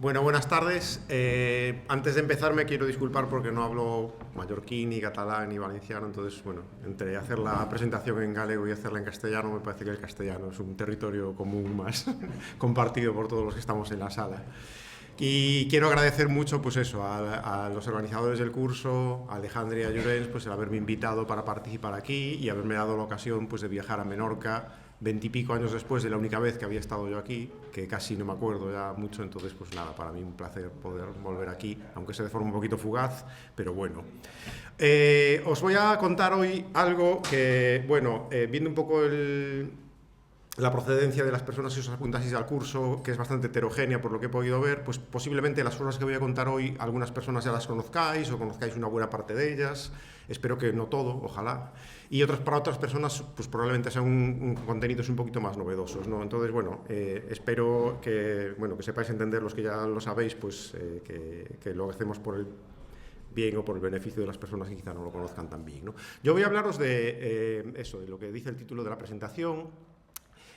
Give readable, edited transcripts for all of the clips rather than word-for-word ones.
Bueno, buenas tardes. Antes de empezar me quiero disculpar porque no hablo mallorquín, ni catalán, ni valenciano. Entonces, bueno, entre hacer la presentación en galego y hacerla en castellano, me parece que el castellano es un territorio común más compartido por todos los que estamos en la sala. Y quiero agradecer mucho, pues eso, a los organizadores del curso, a Alejandra y a Llorens, pues el haberme invitado para participar aquí y haberme dado la ocasión, pues, de viajar a Menorca 20 y pico años después de la única vez que había estado yo aquí, que casi no me acuerdo ya mucho. Entonces, pues nada, para mí un placer poder volver aquí, aunque sea de forma un poquito fugaz, pero bueno. Os voy a contar hoy algo que, bueno, viendo un poco la procedencia de las personas que os apuntaseis al curso, que es bastante heterogénea por lo que he podido ver, pues posiblemente las cosas que voy a contar hoy algunas personas ya las conozcáis o conozcáis una buena parte de ellas, espero que no todo, ojalá, y para otras personas pues probablemente sean contenidos un poquito más novedosos, ¿no? Entonces, bueno, espero que sepáis entender, los que ya lo sabéis, pues que lo hacemos por el bien o por el beneficio de las personas que quizá no lo conozcan tan bien, ¿no? Yo voy a hablaros de de lo que dice el título de la presentación,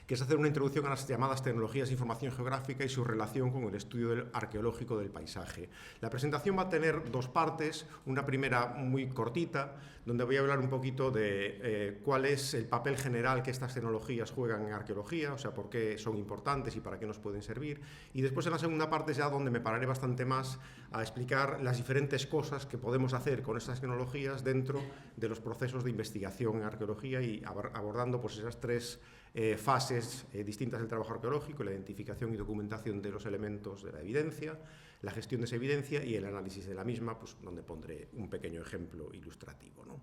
que es hacer una introducción a las llamadas tecnologías de información geográfica y su relación con el estudio arqueológico del paisaje. La presentación va a tener dos partes, una primera muy cortita, donde voy a hablar un poquito de cuál es el papel general que estas tecnologías juegan en arqueología, o sea, por qué son importantes y para qué nos pueden servir, y después en la segunda parte ya donde me pararé bastante más a explicar las diferentes cosas que podemos hacer con estas tecnologías dentro de los procesos de investigación en arqueología y abordando pues esas tres fases distintas del trabajo arqueológico: la identificación y documentación de los elementos de la evidencia, la gestión de esa evidencia y el análisis de la misma, pues donde pondré un pequeño ejemplo ilustrativo, ¿no?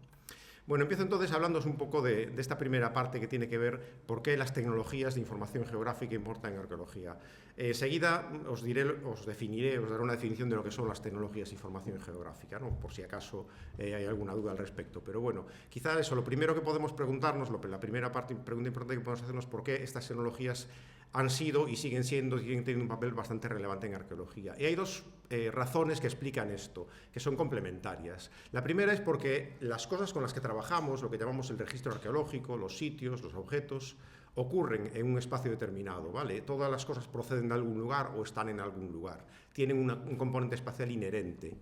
Bueno, empiezo entonces hablándoos un poco de esta primera parte que tiene que ver por qué las tecnologías de información geográfica importan en arqueología. Enseguida os daré una definición de lo que son las tecnologías de información geográfica, ¿no? Por si acaso hay alguna duda al respecto. Pero bueno, quizá eso, lo primero que podemos preguntarnos, la primera pregunta importante que podemos hacernos, por qué estas tecnologías han sido y siguen teniendo un papel bastante relevante en arqueología. Y hay dos razones que explican esto, que son complementarias. La primera es porque las cosas con las que trabajamos, lo que llamamos el registro arqueológico, los sitios, los objetos, ocurren en un espacio determinado, ¿vale? Todas las cosas proceden de algún lugar o están en algún lugar, tienen un componente espacial inherente.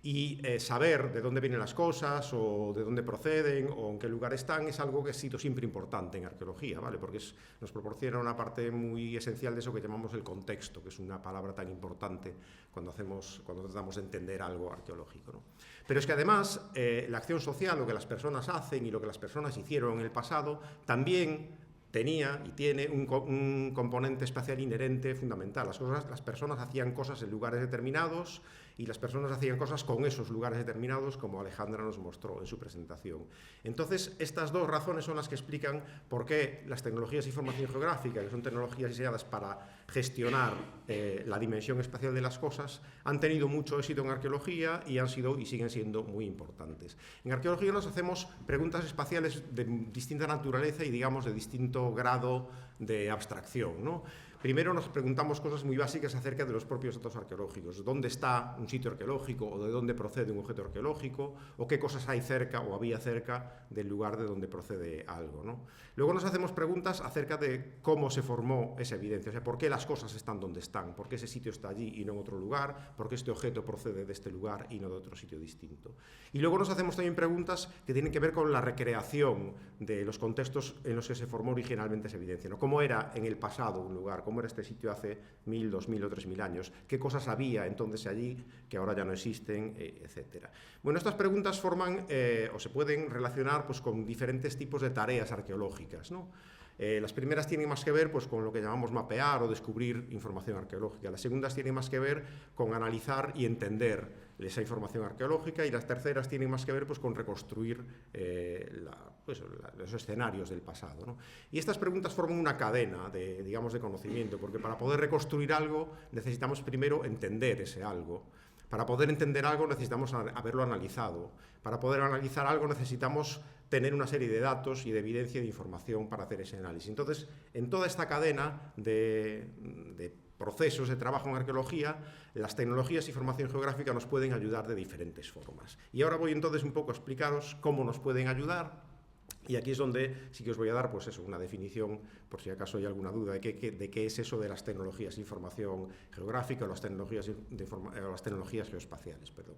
Y saber de dónde vienen las cosas o de dónde proceden o en qué lugar están es algo que ha sido siempre importante en arqueología, ¿vale? Porque nos proporciona una parte muy esencial de eso que llamamos el contexto, que es una palabra tan importante cuando tratamos de entender algo arqueológico, ¿no? Pero es que además la acción social, lo que las personas hacen y lo que las personas hicieron en el pasado, también tenía y tiene un componente espacial inherente fundamental. Las personas hacían cosas en lugares determinados y las personas hacían cosas con esos lugares determinados, como Alejandra nos mostró en su presentación. Entonces, estas dos razones son las que explican por qué las tecnologías de información geográfica, que son tecnologías diseñadas para gestionar la dimensión espacial de las cosas, han tenido mucho éxito en arqueología y han sido y siguen siendo muy importantes. En arqueología nos hacemos preguntas espaciales de distinta naturaleza y, digamos, de distinto grado de abstracción, ¿no? Primero nos preguntamos cosas muy básicas acerca de los propios datos arqueológicos. ¿Dónde está un sitio arqueológico o de dónde procede un objeto arqueológico? ¿O qué cosas hay cerca o había cerca del lugar de donde procede algo, ¿no? Luego nos hacemos preguntas acerca de cómo se formó esa evidencia, o sea, por qué las cosas están donde están, por qué ese sitio está allí y no en otro lugar, por qué este objeto procede de este lugar y no de otro sitio distinto. Y luego nos hacemos también preguntas que tienen que ver con la recreación de los contextos en los que se formó originalmente esa evidencia, ¿no? ¿Cómo era en el pasado un lugar? ¿Cómo era este sitio hace 1000, 2000 o 3000 años? ¿Qué cosas había entonces allí que ahora ya no existen, etcétera? Bueno, estas preguntas forman o se pueden relacionar pues con diferentes tipos de tareas arqueológicas, ¿no? Las primeras tienen más que ver pues, con lo que llamamos mapear o descubrir información arqueológica. Las segundas tienen más que ver con analizar y entender esa información arqueológica, y las terceras tienen más que ver pues, con reconstruir los escenarios del pasado, ¿no? Y estas preguntas forman una cadena de conocimiento, porque para poder reconstruir algo necesitamos primero entender ese algo. Para poder entender algo necesitamos haberlo analizado. Para poder analizar algo necesitamos tener una serie de datos y de evidencia y de información para hacer ese análisis. Entonces, en toda esta cadena de procesos de trabajo en arqueología, las tecnologías de información geográfica nos pueden ayudar de diferentes formas. Y ahora voy entonces un poco a explicaros cómo nos pueden ayudar Y aquí es donde sí que os voy a dar, pues eso, una definición, por si acaso hay alguna duda, de qué es eso de las tecnologías de información geográfica o las tecnologías geoespaciales. Perdón.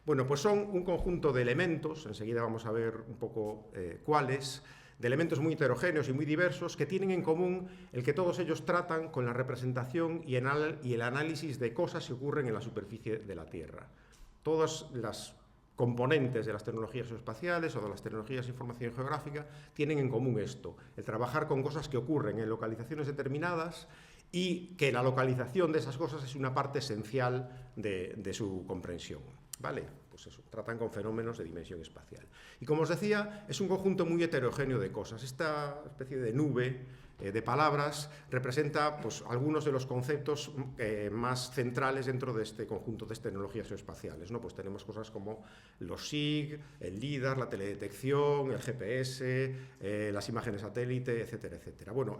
Bueno, pues son un conjunto de elementos, enseguida vamos a ver un poco cuáles, de elementos muy heterogéneos y muy diversos que tienen en común el que todos ellos tratan con la representación y el análisis de cosas que ocurren en la superficie de la Tierra. Todas las componentes de las tecnologías geoespaciales o de las tecnologías de información geográfica tienen en común esto, el trabajar con cosas que ocurren en localizaciones determinadas y que la localización de esas cosas es una parte esencial de su comprensión. ¿Vale? Pues eso, tratan con fenómenos de dimensión espacial. Y como os decía, es un conjunto muy heterogéneo de cosas. Esta especie de nube de palabras representa pues, algunos de los conceptos más centrales dentro de este conjunto de tecnologías geoespaciales, ¿no? Pues tenemos cosas como los SIG, el LIDAR, la teledetección, el GPS, las imágenes satélite, etcétera, etcétera. Bueno,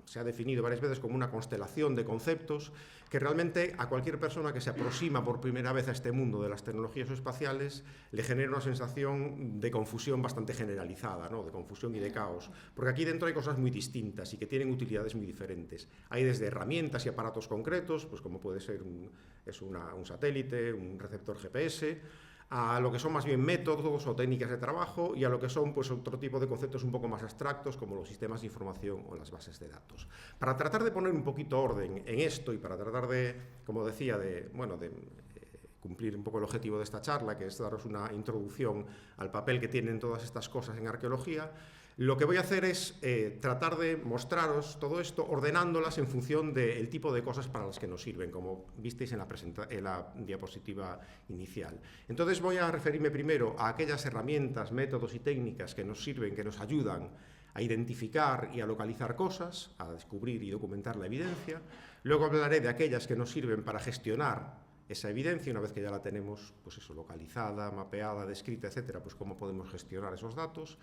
se ha definido varias veces como una constelación de conceptos que realmente a cualquier persona que se aproxima por primera vez a este mundo de las tecnologías espaciales le genera una sensación de confusión bastante generalizada, ¿no? De confusión y de caos, porque aquí dentro hay cosas muy distintas y que tienen utilidades muy diferentes. Hay desde herramientas y aparatos concretos, pues como puede ser un satélite, un receptor GPS, a lo que son más bien métodos o técnicas de trabajo y a lo que son pues, otro tipo de conceptos un poco más abstractos como los sistemas de información o las bases de datos. Para tratar de poner un poquito orden en esto y para tratar de, como decía, de cumplir un poco el objetivo de esta charla, que es daros una introducción al papel que tienen todas estas cosas en arqueología, lo que voy a hacer es tratar de mostraros todo esto ordenándolas en función del tipo de cosas para las que nos sirven, como visteis en la diapositiva inicial. Entonces voy a referirme primero a aquellas herramientas, métodos y técnicas que nos sirven, que nos ayudan a identificar y a localizar cosas, a descubrir y documentar la evidencia. Luego hablaré de aquellas que nos sirven para gestionar esa evidencia, una vez que ya la tenemos pues eso, localizada, mapeada, descrita, etcétera, pues cómo podemos gestionar esos datos.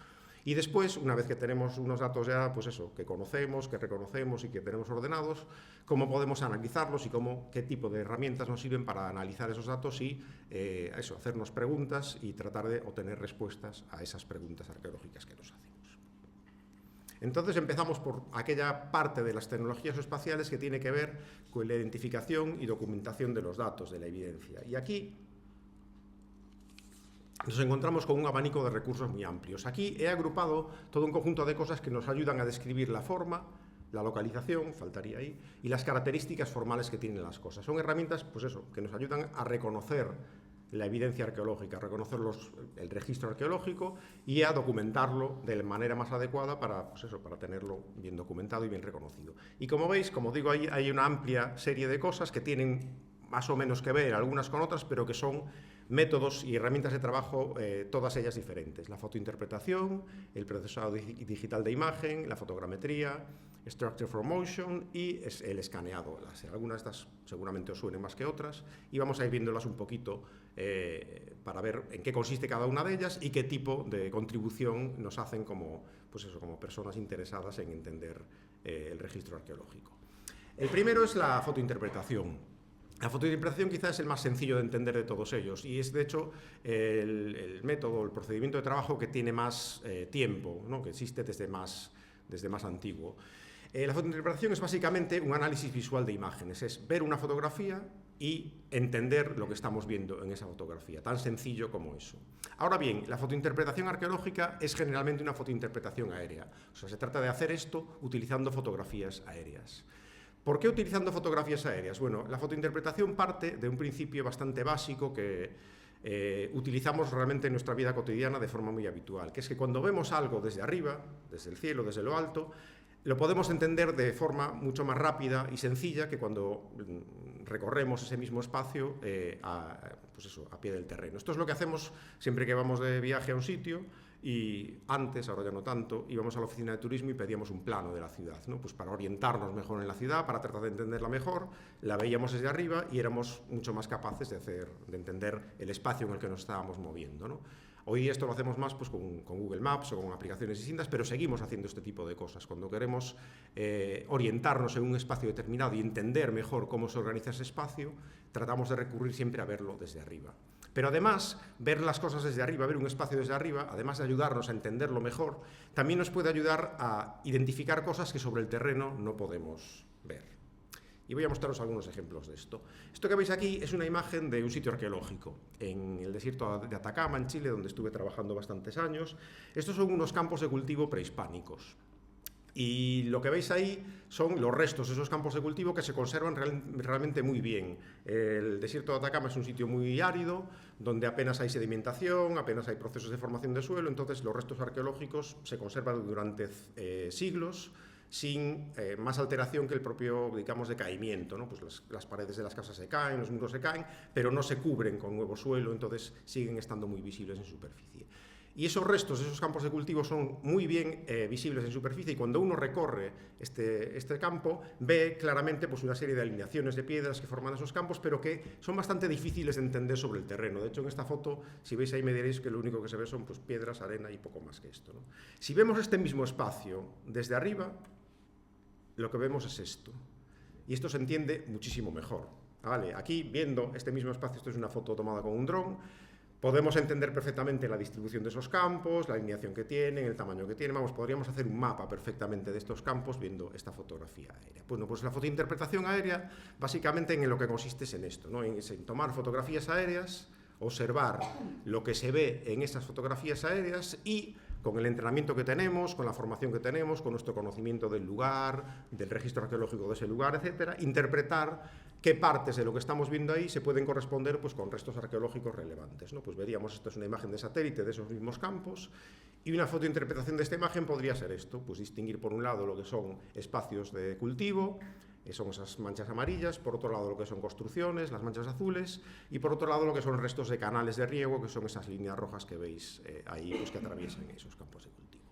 Y después, una vez que tenemos unos datos ya, pues eso, que conocemos, que reconocemos y que tenemos ordenados, cómo podemos analizarlos y qué tipo de herramientas nos sirven para analizar esos datos y hacernos preguntas y tratar de obtener respuestas a esas preguntas arqueológicas que nos hacemos. Entonces empezamos por aquella parte de las tecnologías espaciales que tiene que ver con la identificación y documentación de los datos, de la evidencia. Y aquí nos encontramos con un abanico de recursos muy amplios. Aquí he agrupado todo un conjunto de cosas que nos ayudan a describir la forma, la localización, faltaría ahí, y las características formales que tienen las cosas. Son herramientas, pues eso, que nos ayudan a reconocer la evidencia arqueológica, a reconocer el registro arqueológico y a documentarlo de la manera más adecuada para tenerlo bien documentado y bien reconocido. Y como veis, como digo, hay una amplia serie de cosas que tienen más o menos que ver algunas con otras, pero que son métodos y herramientas de trabajo, todas ellas diferentes. La fotointerpretación, el procesado digital de imagen, la fotogrametría, Structure for Motion y el escaneado láser. Algunas de estas seguramente os suenen más que otras y vamos a ir viéndolas un poquito para ver en qué consiste cada una de ellas y qué tipo de contribución nos hacen como personas interesadas en entender el registro arqueológico. El primero es la fotointerpretación. La fotointerpretación quizás es el más sencillo de entender de todos ellos y es de hecho el método, el procedimiento de trabajo que tiene más tiempo, ¿no? Que existe desde más antiguo. La fotointerpretación es básicamente un análisis visual de imágenes, es ver una fotografía y entender lo que estamos viendo en esa fotografía, tan sencillo como eso. Ahora bien, la fotointerpretación arqueológica es generalmente una fotointerpretación aérea, o sea, se trata de hacer esto utilizando fotografías aéreas. ¿Por qué utilizando fotografías aéreas? Bueno, la fotointerpretación parte de un principio bastante básico que utilizamos realmente en nuestra vida cotidiana de forma muy habitual, que es que cuando vemos algo desde arriba, desde el cielo, desde lo alto, lo podemos entender de forma mucho más rápida y sencilla que cuando recorremos ese mismo espacio a pie del terreno. Esto es lo que hacemos siempre que vamos de viaje a un sitio y antes, ahora ya no tanto, íbamos a la oficina de turismo y pedíamos un plano de la ciudad, ¿no? Pues para orientarnos mejor en la ciudad, para tratar de entenderla mejor, la veíamos desde arriba y éramos mucho más capaces de entender el espacio en el que nos estábamos moviendo, ¿no? Hoy día esto lo hacemos más pues, con Google Maps o con aplicaciones distintas, pero seguimos haciendo este tipo de cosas. Cuando queremos orientarnos en un espacio determinado y entender mejor cómo se organiza ese espacio, tratamos de recurrir siempre a verlo desde arriba. Pero además, ver las cosas desde arriba, ver un espacio desde arriba, además de ayudarnos a entenderlo mejor, también nos puede ayudar a identificar cosas que sobre el terreno no podemos ver. Y voy a mostraros algunos ejemplos de esto. Esto que veis aquí es una imagen de un sitio arqueológico en el desierto de Atacama, en Chile, donde estuve trabajando bastantes años. Estos son unos campos de cultivo prehispánicos. Y lo que veis ahí son los restos de esos campos de cultivo que se conservan realmente muy bien. El desierto de Atacama es un sitio muy árido, donde apenas hay sedimentación, apenas hay procesos de formación de suelo, entonces los restos arqueológicos se conservan durante siglos, sin más alteración que el propio, digamos, decaimiento, ¿no? Pues las paredes de las casas se caen, los muros se caen, pero no se cubren con nuevo suelo, entonces siguen estando muy visibles en superficie. Y esos restos de esos campos de cultivo son muy bien visibles en superficie, y cuando uno recorre este campo ve claramente pues, una serie de alineaciones de piedras que forman esos campos, pero que son bastante difíciles de entender sobre el terreno. De hecho, en esta foto, si veis ahí, me diréis que lo único que se ve son pues, piedras, arena y poco más que esto, ¿no? Si vemos este mismo espacio desde arriba, lo que vemos es esto. Y esto se entiende muchísimo mejor. ¿Vale? Aquí, viendo este mismo espacio, esto es una foto tomada con un dron, podemos entender perfectamente la distribución de esos campos, la alineación que tienen, el tamaño que tienen. Vamos, podríamos hacer un mapa perfectamente de estos campos viendo esta fotografía aérea. Bueno, pues la fotointerpretación aérea, básicamente en lo que consiste es en esto, ¿no? En tomar fotografías aéreas, observar lo que se ve en esas fotografías aéreas y, con el entrenamiento que tenemos, con la formación que tenemos, con nuestro conocimiento del lugar, del registro arqueológico de ese lugar, etcétera, interpretar qué partes de lo que estamos viendo ahí se pueden corresponder pues, con restos arqueológicos relevantes, ¿no? Pues veríamos, esto es una imagen de satélite de esos mismos campos, y una fotointerpretación de esta imagen podría ser esto, pues distinguir por un lado lo que son espacios de cultivo, son esas manchas amarillas, por otro lado lo que son construcciones, las manchas azules, y por otro lado lo que son restos de canales de riego, que son esas líneas rojas que veis ahí, pues, que atraviesan esos campos de cultivo.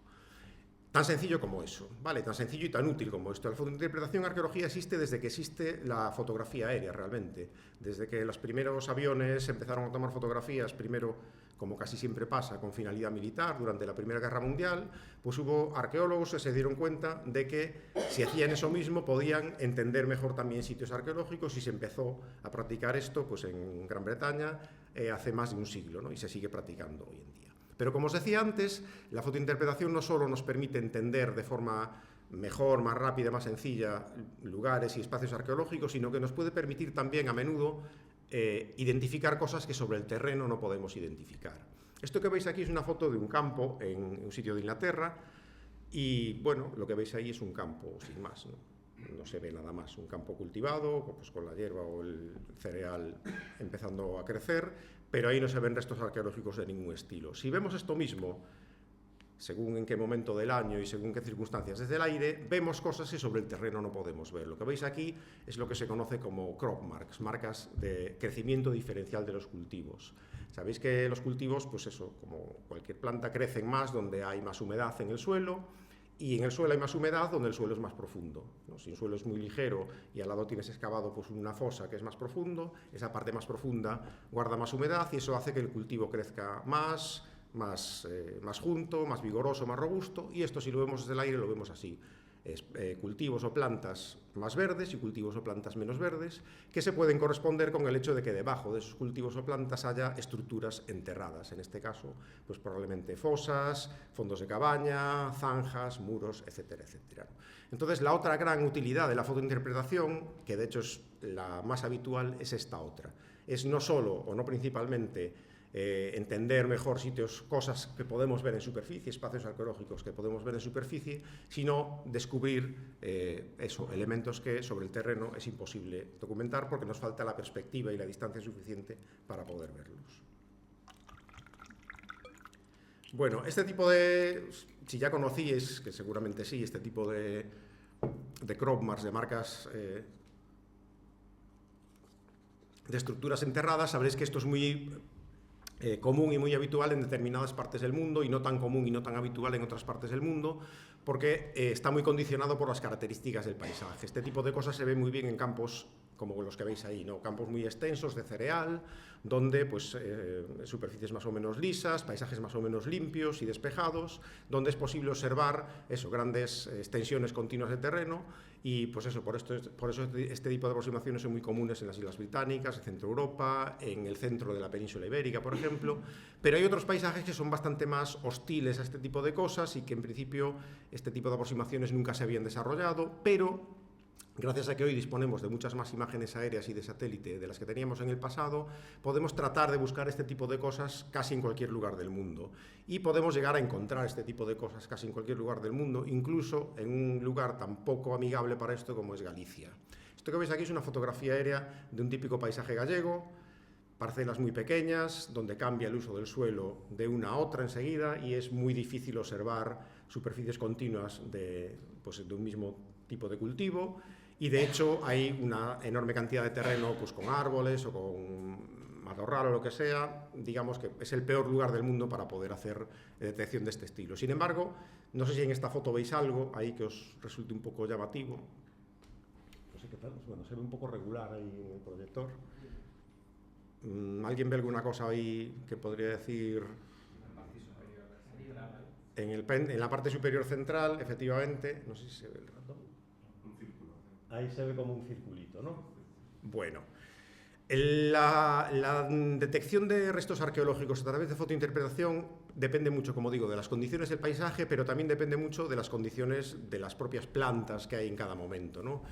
Tan sencillo como eso, ¿vale? Tan sencillo y tan útil como esto. La fotointerpretación en arqueología existe desde que existe la fotografía aérea, realmente. Desde que los primeros aviones empezaron a tomar fotografías, primero, como casi siempre pasa, con finalidad militar, durante la Primera Guerra Mundial, pues hubo arqueólogos que se dieron cuenta de que si hacían eso mismo podían entender mejor también sitios arqueológicos, y se empezó a practicar esto pues, en Gran Bretaña hace más de un siglo, ¿no? Y se sigue practicando hoy en día. Pero como os decía antes, la fotointerpretación no solo nos permite entender de forma mejor, más rápida, más sencilla lugares y espacios arqueológicos, sino que nos puede permitir también a menudo identificar cosas que sobre el terreno no podemos identificar. Esto que veis aquí es una foto de un campo en un sitio de Inglaterra y, bueno, lo que veis ahí es un campo sin más, ¿no? No se ve nada más, un campo cultivado, pues con la hierba o el cereal empezando a crecer, pero ahí no se ven restos arqueológicos de ningún estilo. Si vemos esto mismo, según en qué momento del año y según qué circunstancias desde el aire, vemos cosas que sobre el terreno no podemos ver. Lo que veis aquí es lo que se conoce como crop marks, marcas de crecimiento diferencial de los cultivos. Sabéis que los cultivos, pues eso, como cualquier planta, crecen más donde hay más humedad en el suelo, y en el suelo hay más humedad donde el suelo es más profundo, ¿no? Si un suelo es muy ligero y al lado tienes excavado pues, una fosa que es más profundo, esa parte más profunda guarda más humedad y eso hace que el cultivo crezca más junto, más vigoroso, más robusto, y esto si lo vemos desde el aire lo vemos así. Cultivos o plantas más verdes y cultivos o plantas menos verdes, que se pueden corresponder con el hecho de que debajo de esos cultivos o plantas haya estructuras enterradas, en este caso, pues probablemente fosas, fondos de cabaña, zanjas, muros, etcétera, etcétera. Entonces, la otra gran utilidad de la fotointerpretación, que de hecho es la más habitual, es esta otra. Es no solo, o no principalmente, entender mejor sitios, cosas que podemos ver en superficie, espacios arqueológicos que podemos ver en superficie, sino descubrir elementos que sobre el terreno es imposible documentar porque nos falta la perspectiva y la distancia suficiente para poder verlos. Bueno, este tipo de, si ya conocíais, que seguramente sí, este tipo de crop marks, de marcas de estructuras enterradas, sabréis que esto es muy común y muy habitual en determinadas partes del mundo y no tan común y no tan habitual en otras partes del mundo, porque está muy condicionado por las características del paisaje. Este tipo de cosas se ve muy bien en campos como los que veis ahí, ¿no? Campos muy extensos de cereal, donde pues, superficies más o menos lisas, paisajes más o menos limpios y despejados, donde es posible observar eso, grandes extensiones continuas de terreno y pues eso, por eso este tipo de aproximaciones son muy comunes en las Islas Británicas, en Centro Europa, en el centro de la península ibérica, por ejemplo, pero hay otros paisajes que son bastante más hostiles a este tipo de cosas y que en principio este tipo de aproximaciones nunca se habían desarrollado, pero gracias a que hoy disponemos de muchas más imágenes aéreas y de satélite de las que teníamos en el pasado, podemos tratar de buscar este tipo de cosas casi en cualquier lugar del mundo. Y podemos llegar a encontrar este tipo de cosas casi en cualquier lugar del mundo, incluso en un lugar tan poco amigable para esto como es Galicia. Esto que veis aquí es una fotografía aérea de un típico paisaje gallego, parcelas muy pequeñas, donde cambia el uso del suelo de una a otra enseguida y es muy difícil observar superficies continuas de un mismo tipo de cultivo. Y de hecho hay una enorme cantidad de terreno pues, con árboles o con matorral o lo que sea, digamos que es el peor lugar del mundo para poder hacer detección de este estilo. Sin embargo, no sé si en esta foto veis algo ahí que os resulte un poco llamativo. No sé qué tal, bueno, se ve un poco regular ahí en el proyector. ¿Alguien ve alguna cosa ahí que podría decir? En la parte superior central, efectivamente, no sé si se ve el ratón. Un círculo. Ahí se ve como un circulito, ¿no? Bueno, la detección de restos arqueológicos a través de fotointerpretación depende mucho, como digo, de las condiciones del paisaje, pero también depende mucho de las condiciones de las propias plantas que hay en cada momento, ¿no?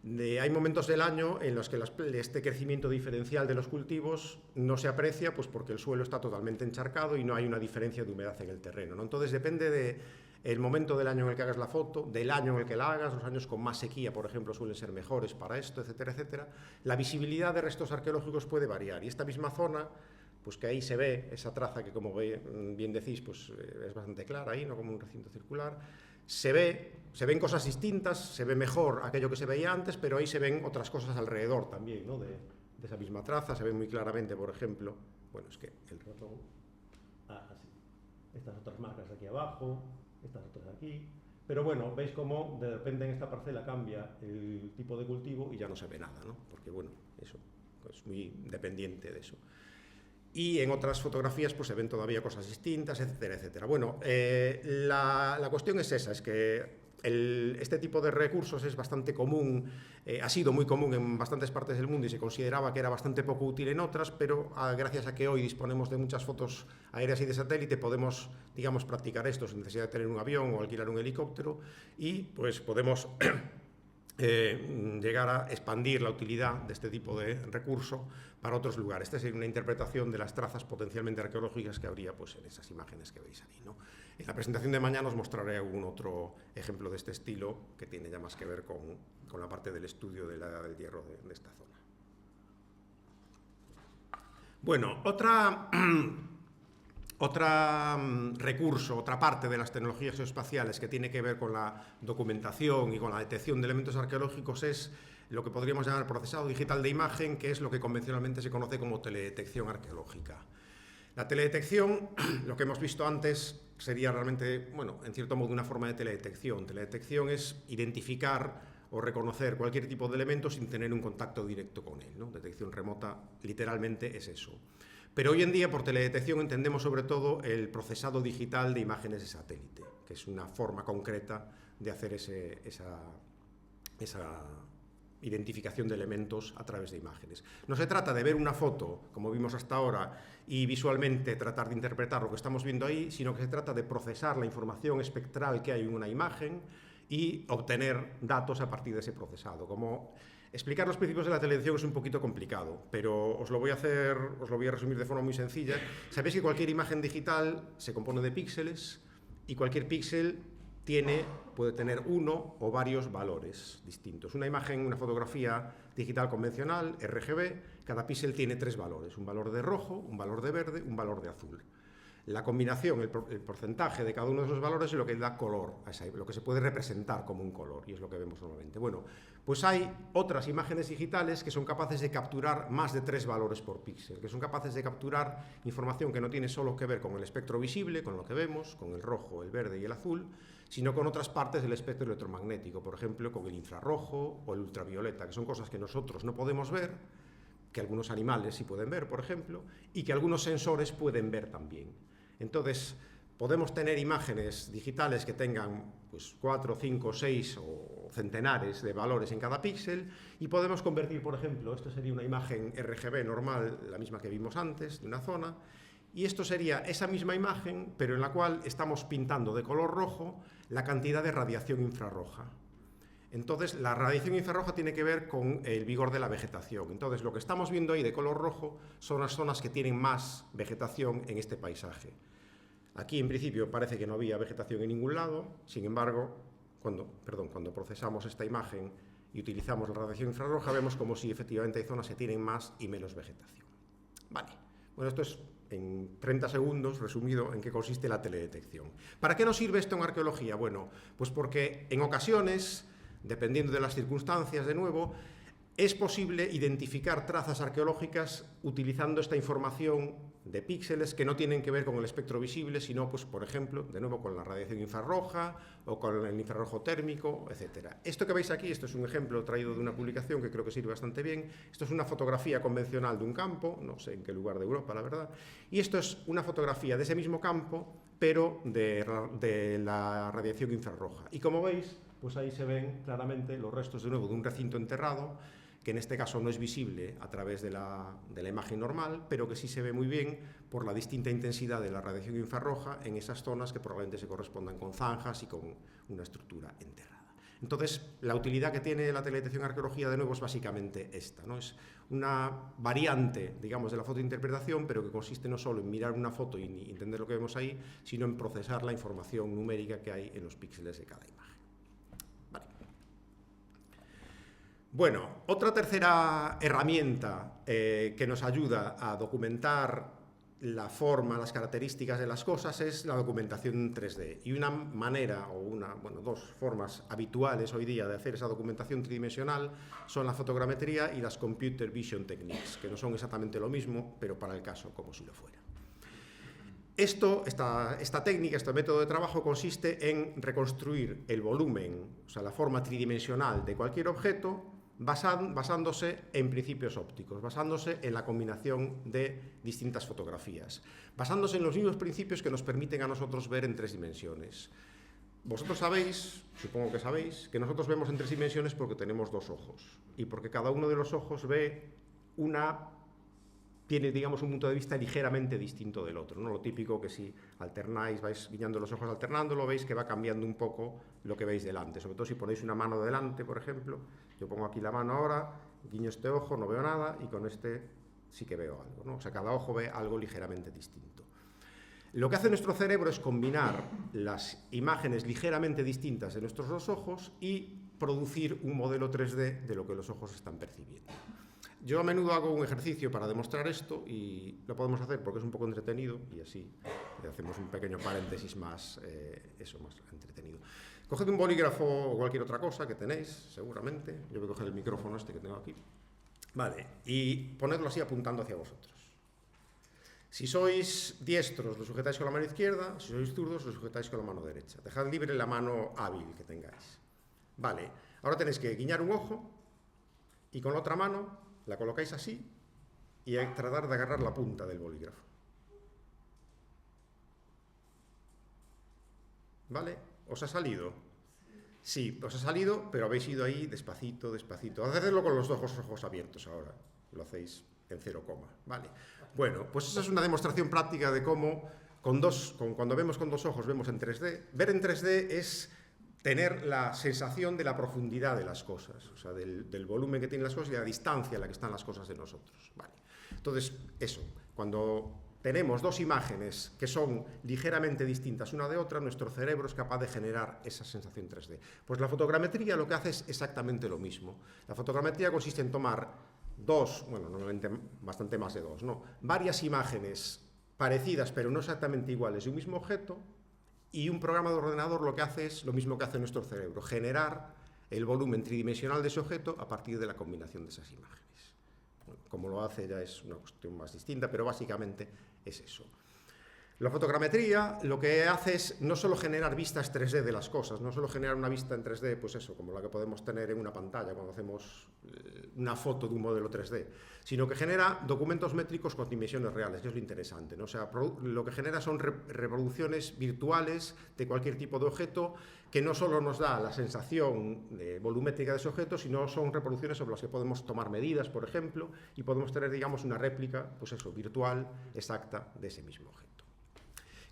Hay momentos del año en los que este crecimiento diferencial de los cultivos no se aprecia pues porque el suelo está totalmente encharcado y no hay una diferencia de humedad en el terreno, ¿no? Entonces depende del momento del año en el que hagas la foto, del año en el que la hagas. Los años con más sequía, por ejemplo, suelen ser mejores para esto, etcétera, etcétera. La visibilidad de restos arqueológicos puede variar y esta misma zona, pues que ahí se ve esa traza que, como bien decís, pues es bastante clara ahí, no como un recinto circular. Se ven cosas distintas, se ve mejor aquello que se veía antes, pero ahí se ven otras cosas alrededor también, ¿no? de esa misma traza. Se ve muy claramente, por ejemplo, bueno, es que el ratón, así, estas otras marcas aquí abajo, estas otras aquí, pero bueno, veis cómo de repente en esta parcela cambia el tipo de cultivo y ya no se ve nada, ¿no? Porque bueno, eso es muy dependiente de eso. Y en otras fotografías pues se ven todavía cosas distintas, etcétera, etcétera. Bueno, la cuestión es esa, es que este tipo de recursos es bastante común, ha sido muy común en bastantes partes del mundo y se consideraba que era bastante poco útil en otras, pero gracias a que hoy disponemos de muchas fotos aéreas y de satélite podemos, digamos, practicar esto sin necesidad de tener un avión o alquilar un helicóptero y pues podemos llegar a expandir la utilidad de este tipo de recurso para otros lugares. Esta es una interpretación de las trazas potencialmente arqueológicas que habría pues, en esas imágenes que veis ahí, ¿no? En la presentación de mañana os mostraré algún otro ejemplo de este estilo que tiene ya más que ver con la parte del estudio de la edad del hierro de esta zona. Bueno, recurso, otra parte de las tecnologías geoespaciales que tiene que ver con la documentación y con la detección de elementos arqueológicos es lo que podríamos llamar procesado digital de imagen, que es lo que convencionalmente se conoce como teledetección arqueológica. La teledetección, lo que hemos visto antes, sería realmente, bueno, en cierto modo una forma de teledetección. Teledetección es identificar o reconocer cualquier tipo de elemento sin tener un contacto directo con él, ¿no? Detección remota literalmente es eso. Pero hoy en día por teledetección entendemos sobre todo el procesado digital de imágenes de satélite, que es una forma concreta de hacer esa identificación de elementos a través de imágenes. No se trata de ver una foto, como vimos hasta ahora, y visualmente tratar de interpretar lo que estamos viendo ahí, sino que se trata de procesar la información espectral que hay en una imagen y obtener datos a partir de ese procesado. Como explicar los principios de la teledetección es un poquito complicado, pero os lo voy a resumir de forma muy sencilla. Sabéis que cualquier imagen digital se compone de píxeles y cualquier píxel puede tener uno o varios valores distintos. Una imagen, una fotografía digital convencional, RGB, cada píxel tiene 3 valores, un valor de rojo, un valor de verde, un valor de azul. La combinación, el porcentaje de cada uno de esos valores es lo que da color, lo que se puede representar como un color, y es lo que vemos normalmente. Bueno, pues hay otras imágenes digitales que son capaces de capturar más de 3 valores por píxel, que son capaces de capturar información que no tiene solo que ver con el espectro visible, con lo que vemos, con el rojo, el verde y el azul, sino con otras partes del espectro electromagnético, por ejemplo, con el infrarrojo o el ultravioleta, que son cosas que nosotros no podemos ver, que algunos animales sí pueden ver, por ejemplo, y que algunos sensores pueden ver también. Entonces, podemos tener imágenes digitales que tengan pues, 4, 5, 6 o centenares de valores en cada píxel y podemos convertir, por ejemplo, esto sería una imagen RGB normal, la misma que vimos antes, de una zona, y esto sería esa misma imagen, pero en la cual estamos pintando de color rojo la cantidad de radiación infrarroja. Entonces, la radiación infrarroja tiene que ver con el vigor de la vegetación. Entonces, lo que estamos viendo ahí de color rojo son las zonas que tienen más vegetación en este paisaje. Aquí, en principio, parece que no había vegetación en ningún lado. Sin embargo, cuando procesamos esta imagen y utilizamos la radiación infrarroja, vemos como si efectivamente hay zonas que tienen más y menos vegetación. Vale. Bueno, esto es en 30 segundos, resumido, en qué consiste la teledetección. ¿Para qué nos sirve esto en arqueología? Bueno, pues porque en ocasiones, dependiendo de las circunstancias, de nuevo, es posible identificar trazas arqueológicas utilizando esta información de píxeles que no tienen que ver con el espectro visible, sino, pues, por ejemplo, de nuevo con la radiación infrarroja o con el infrarrojo térmico, etc. Esto que veis aquí, esto es un ejemplo traído de una publicación que creo que sirve bastante bien. Esto es una fotografía convencional de un campo, no sé en qué lugar de Europa, la verdad, y esto es una fotografía de ese mismo campo, pero de la radiación infrarroja. Y como veis, pues ahí se ven claramente los restos, de nuevo, de un recinto enterrado, que en este caso no es visible a través de la imagen normal, pero que sí se ve muy bien por la distinta intensidad de la radiación infrarroja en esas zonas que probablemente se correspondan con zanjas y con una estructura enterrada. Entonces, la utilidad que tiene la teledetección en arqueología, de nuevo, es básicamente esta, ¿no? Es una variante, digamos, de la fotointerpretación, pero que consiste no solo en mirar una foto y entender lo que vemos ahí, sino en procesar la información numérica que hay en los píxeles de cada imagen. Vale. Bueno, otra tercera herramienta que nos ayuda a documentar la forma, las características de las cosas es la documentación 3D. Y una manera, dos formas habituales hoy día de hacer esa documentación tridimensional son la fotogrametría y las computer vision techniques, que no son exactamente lo mismo, pero para el caso como si lo fuera. Esta técnica, este método de trabajo consiste en reconstruir el volumen, o sea, la forma tridimensional de cualquier objeto, basándose en principios ópticos, basándose en la combinación de distintas fotografías, basándose en los mismos principios que nos permiten a nosotros ver en 3 dimensiones. Vosotros sabéis, supongo que sabéis, que nosotros vemos en 3 dimensiones porque tenemos 2 ojos y porque cada uno de los ojos tiene, digamos, un punto de vista ligeramente distinto del otro, ¿no? Lo típico que si alternáis, vais guiñando los ojos alternándolo, veis que va cambiando un poco lo que veis delante, sobre todo si ponéis una mano delante, por ejemplo. Yo pongo aquí la mano ahora, guiño este ojo, no veo nada, y con este sí que veo algo, ¿no? O sea, cada ojo ve algo ligeramente distinto. Lo que hace nuestro cerebro es combinar las imágenes ligeramente distintas de nuestros 2 ojos y producir un modelo 3D de lo que los ojos están percibiendo. Yo a menudo hago un ejercicio para demostrar esto y lo podemos hacer porque es un poco entretenido y así hacemos un pequeño paréntesis más entretenido. Coged un bolígrafo o cualquier otra cosa que tenéis, seguramente. Yo voy a coger el micrófono este que tengo aquí. Vale, y ponedlo así apuntando hacia vosotros. Si sois diestros, lo sujetáis con la mano izquierda. Si sois zurdos, lo sujetáis con la mano derecha. Dejad libre la mano hábil que tengáis. Vale, ahora tenéis que guiñar un ojo y con la otra mano la colocáis así y tratar de agarrar la punta del bolígrafo. ¿Vale? ¿Os ha salido? Sí, os ha salido, pero habéis ido ahí despacito, despacito. Hacedlo con los 2 ojos abiertos ahora. Lo hacéis en 0, ¿vale? Bueno, pues esa es una demostración práctica de cómo cuando vemos con 2 ojos vemos en 3D. Ver en 3D es tener la sensación de la profundidad de las cosas, o sea, del volumen que tienen las cosas y de la distancia a la que están las cosas de nosotros. Vale. Entonces, eso, cuando tenemos 2 imágenes que son ligeramente distintas una de otra, nuestro cerebro es capaz de generar esa sensación 3D. Pues la fotogrametría lo que hace es exactamente lo mismo. La fotogrametría consiste en tomar normalmente bastante más de 2, ¿no? Varias imágenes parecidas pero no exactamente iguales de un mismo objeto, y un programa de ordenador lo que hace es lo mismo que hace nuestro cerebro, generar el volumen tridimensional de ese objeto a partir de la combinación de esas imágenes. Bueno, como lo hace ya es una cuestión más distinta, pero básicamente es eso. La fotogrametría lo que hace es no solo generar vistas 3D de las cosas, no solo generar una vista en 3D, pues eso, como la que podemos tener en una pantalla cuando hacemos una foto de un modelo 3D, sino que genera documentos métricos con dimensiones reales, que es lo interesante, ¿no? O sea, lo que genera son reproducciones virtuales de cualquier tipo de objeto, que no solo nos da la sensación volumétrica de ese objeto, sino son reproducciones sobre las que podemos tomar medidas, por ejemplo, y podemos tener, digamos, una réplica, pues eso, virtual, exacta de ese mismo objeto.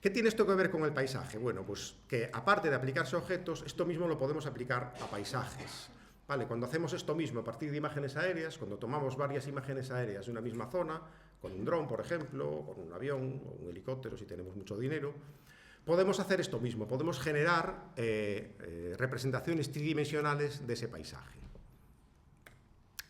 ¿Qué tiene esto que ver con el paisaje? Bueno, pues que aparte de aplicarse a objetos, esto mismo lo podemos aplicar a paisajes. ¿Vale? Cuando hacemos esto mismo a partir de imágenes aéreas, cuando tomamos varias imágenes aéreas de una misma zona, con un dron, por ejemplo, con un avión o un helicóptero si tenemos mucho dinero, podemos hacer esto mismo, podemos generar representaciones tridimensionales de ese paisaje.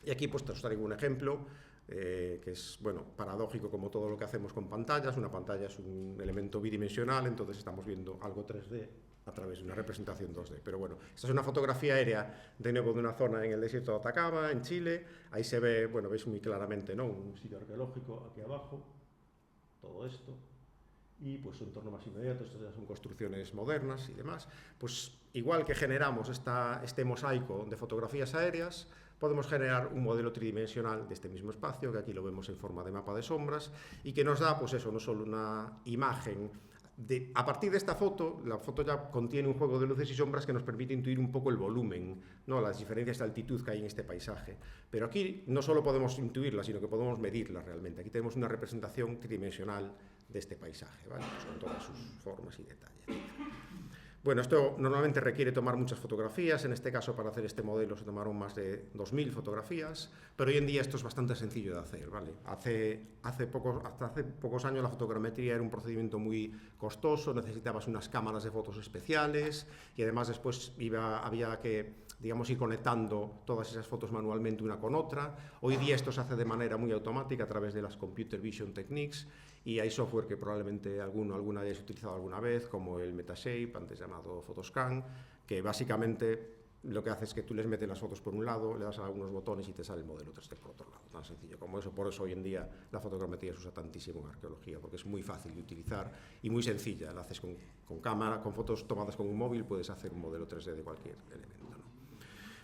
Y aquí pues os traigo un ejemplo que es, bueno, paradójico como todo lo que hacemos con pantallas. Una pantalla es un elemento bidimensional, entonces estamos viendo algo 3D a través de una representación 2D. Pero bueno, esta es una fotografía aérea de nuevo de una zona en el desierto de Atacama, en Chile. Ahí se ve, bueno, veis muy claramente, ¿no?, un sitio arqueológico aquí abajo, todo esto. Y pues su entorno más inmediato, estas ya son construcciones modernas y demás. Pues igual que generamos este mosaico de fotografías aéreas, podemos generar un modelo tridimensional de este mismo espacio, que aquí lo vemos en forma de mapa de sombras, y que nos da, pues eso, no solo una imagen. A partir de esta foto, la foto ya contiene un juego de luces y sombras que nos permite intuir un poco el volumen, ¿no?, las diferencias de altitud que hay en este paisaje. Pero aquí no solo podemos intuirlas, sino que podemos medirlas realmente. Aquí tenemos una representación tridimensional de este paisaje, ¿vale? Pues con todas sus formas y detalles. Bueno, esto normalmente requiere tomar muchas fotografías. En este caso, para hacer este modelo se tomaron más de 2000 fotografías, pero hoy en día esto es bastante sencillo de hacer, ¿vale? Hasta hace pocos años la fotogrametría era un procedimiento muy costoso, necesitabas unas cámaras de fotos especiales y además después había que, digamos, ir conectando todas esas fotos manualmente una con otra. Hoy día esto se hace de manera muy automática a través de las Computer Vision Techniques, y hay software que probablemente alguna hayáis utilizado alguna vez, como el Metashape, antes llamado Photoscan, que básicamente lo que hace es que tú les metes las fotos por un lado, le das a algunos botones y te sale el modelo 3D por otro lado. Tan sencillo como eso. Por eso hoy en día la fotogrametría se usa tantísimo en arqueología, porque es muy fácil de utilizar y muy sencilla. La haces con cámara, con fotos tomadas con un móvil, puedes hacer un modelo 3D de cualquier elemento, ¿no?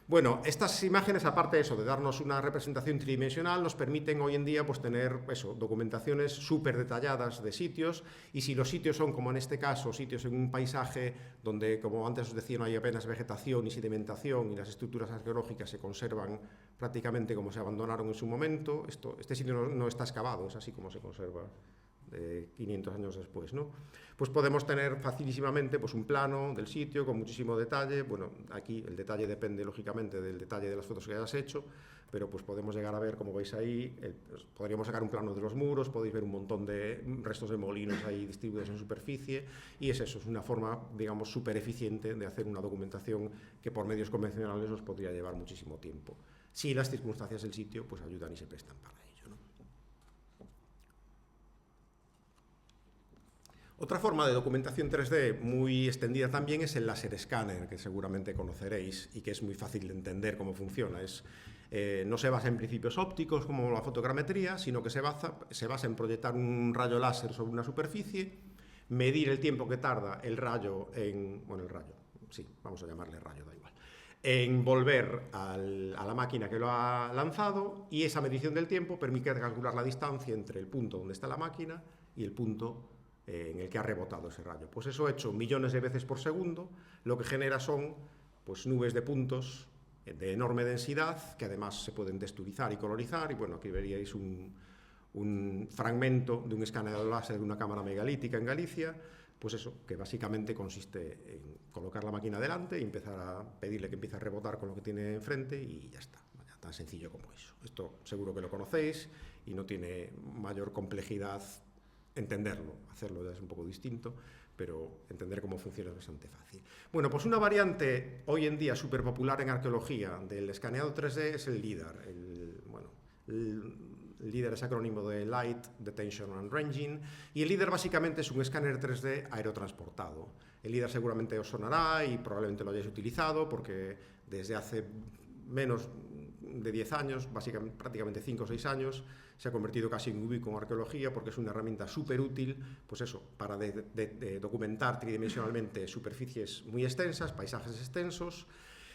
Bueno, estas imágenes, aparte de eso, de darnos una representación tridimensional, nos permiten hoy en día pues tener eso, documentaciones súper detalladas de sitios, y si los sitios son, como en este caso, sitios en un paisaje donde, como antes os decía, no hay apenas vegetación y sedimentación y las estructuras arqueológicas se conservan prácticamente como se abandonaron en su momento, este sitio no está excavado, es así como se conserva 500 años después, ¿no? Pues podemos tener facilísimamente pues un plano del sitio con muchísimo detalle. Bueno, aquí el detalle depende lógicamente del detalle de las fotos que hayas hecho, pero pues podemos llegar a ver, como veis ahí, pues podríamos sacar un plano de los muros, podéis ver un montón de restos de molinos ahí distribuidos en superficie, y es eso, es una forma, digamos, súper eficiente de hacer una documentación que por medios convencionales nos podría llevar muchísimo tiempo, si las circunstancias del sitio pues ayudan y se prestan para ello, ¿no? Otra forma de documentación 3D muy extendida también es el láser escáner, que seguramente conoceréis y que es muy fácil de entender cómo funciona. No se basa en principios ópticos como la fotogrametría, sino que se basa en proyectar un rayo láser sobre una superficie, medir el tiempo que tarda el rayo vamos a llamarle rayo, da igual, en volver a la máquina que lo ha lanzado, y esa medición del tiempo permite calcular la distancia entre el punto donde está la máquina y el punto en el que ha rebotado ese rayo. Pues eso hecho millones de veces por segundo, lo que genera son pues nubes de puntos de enorme densidad, que además se pueden texturizar y colorizar, y bueno, aquí veríais un fragmento de un escáner láser de una cámara megalítica en Galicia, pues eso, que básicamente consiste en colocar la máquina delante y empezar a pedirle que empiece a rebotar con lo que tiene enfrente y ya está. Vaya, tan sencillo como eso. Esto seguro que lo conocéis y no tiene mayor complejidad entenderlo. Hacerlo ya es un poco distinto, pero entender cómo funciona es bastante fácil. Bueno, pues una variante hoy en día súper popular en arqueología del escaneado 3D es el LIDAR. LIDAR es acrónimo de Light Detection and Ranging, y el LIDAR básicamente es un escáner 3D aerotransportado. El LIDAR seguramente os sonará y probablemente lo hayáis utilizado porque desde hace menos de 10 años, básicamente prácticamente 5 o 6 años, se ha convertido casi en ubícuo en arqueología porque es una herramienta súper útil, pues eso, para de documentar tridimensionalmente superficies muy extensas, paisajes extensos.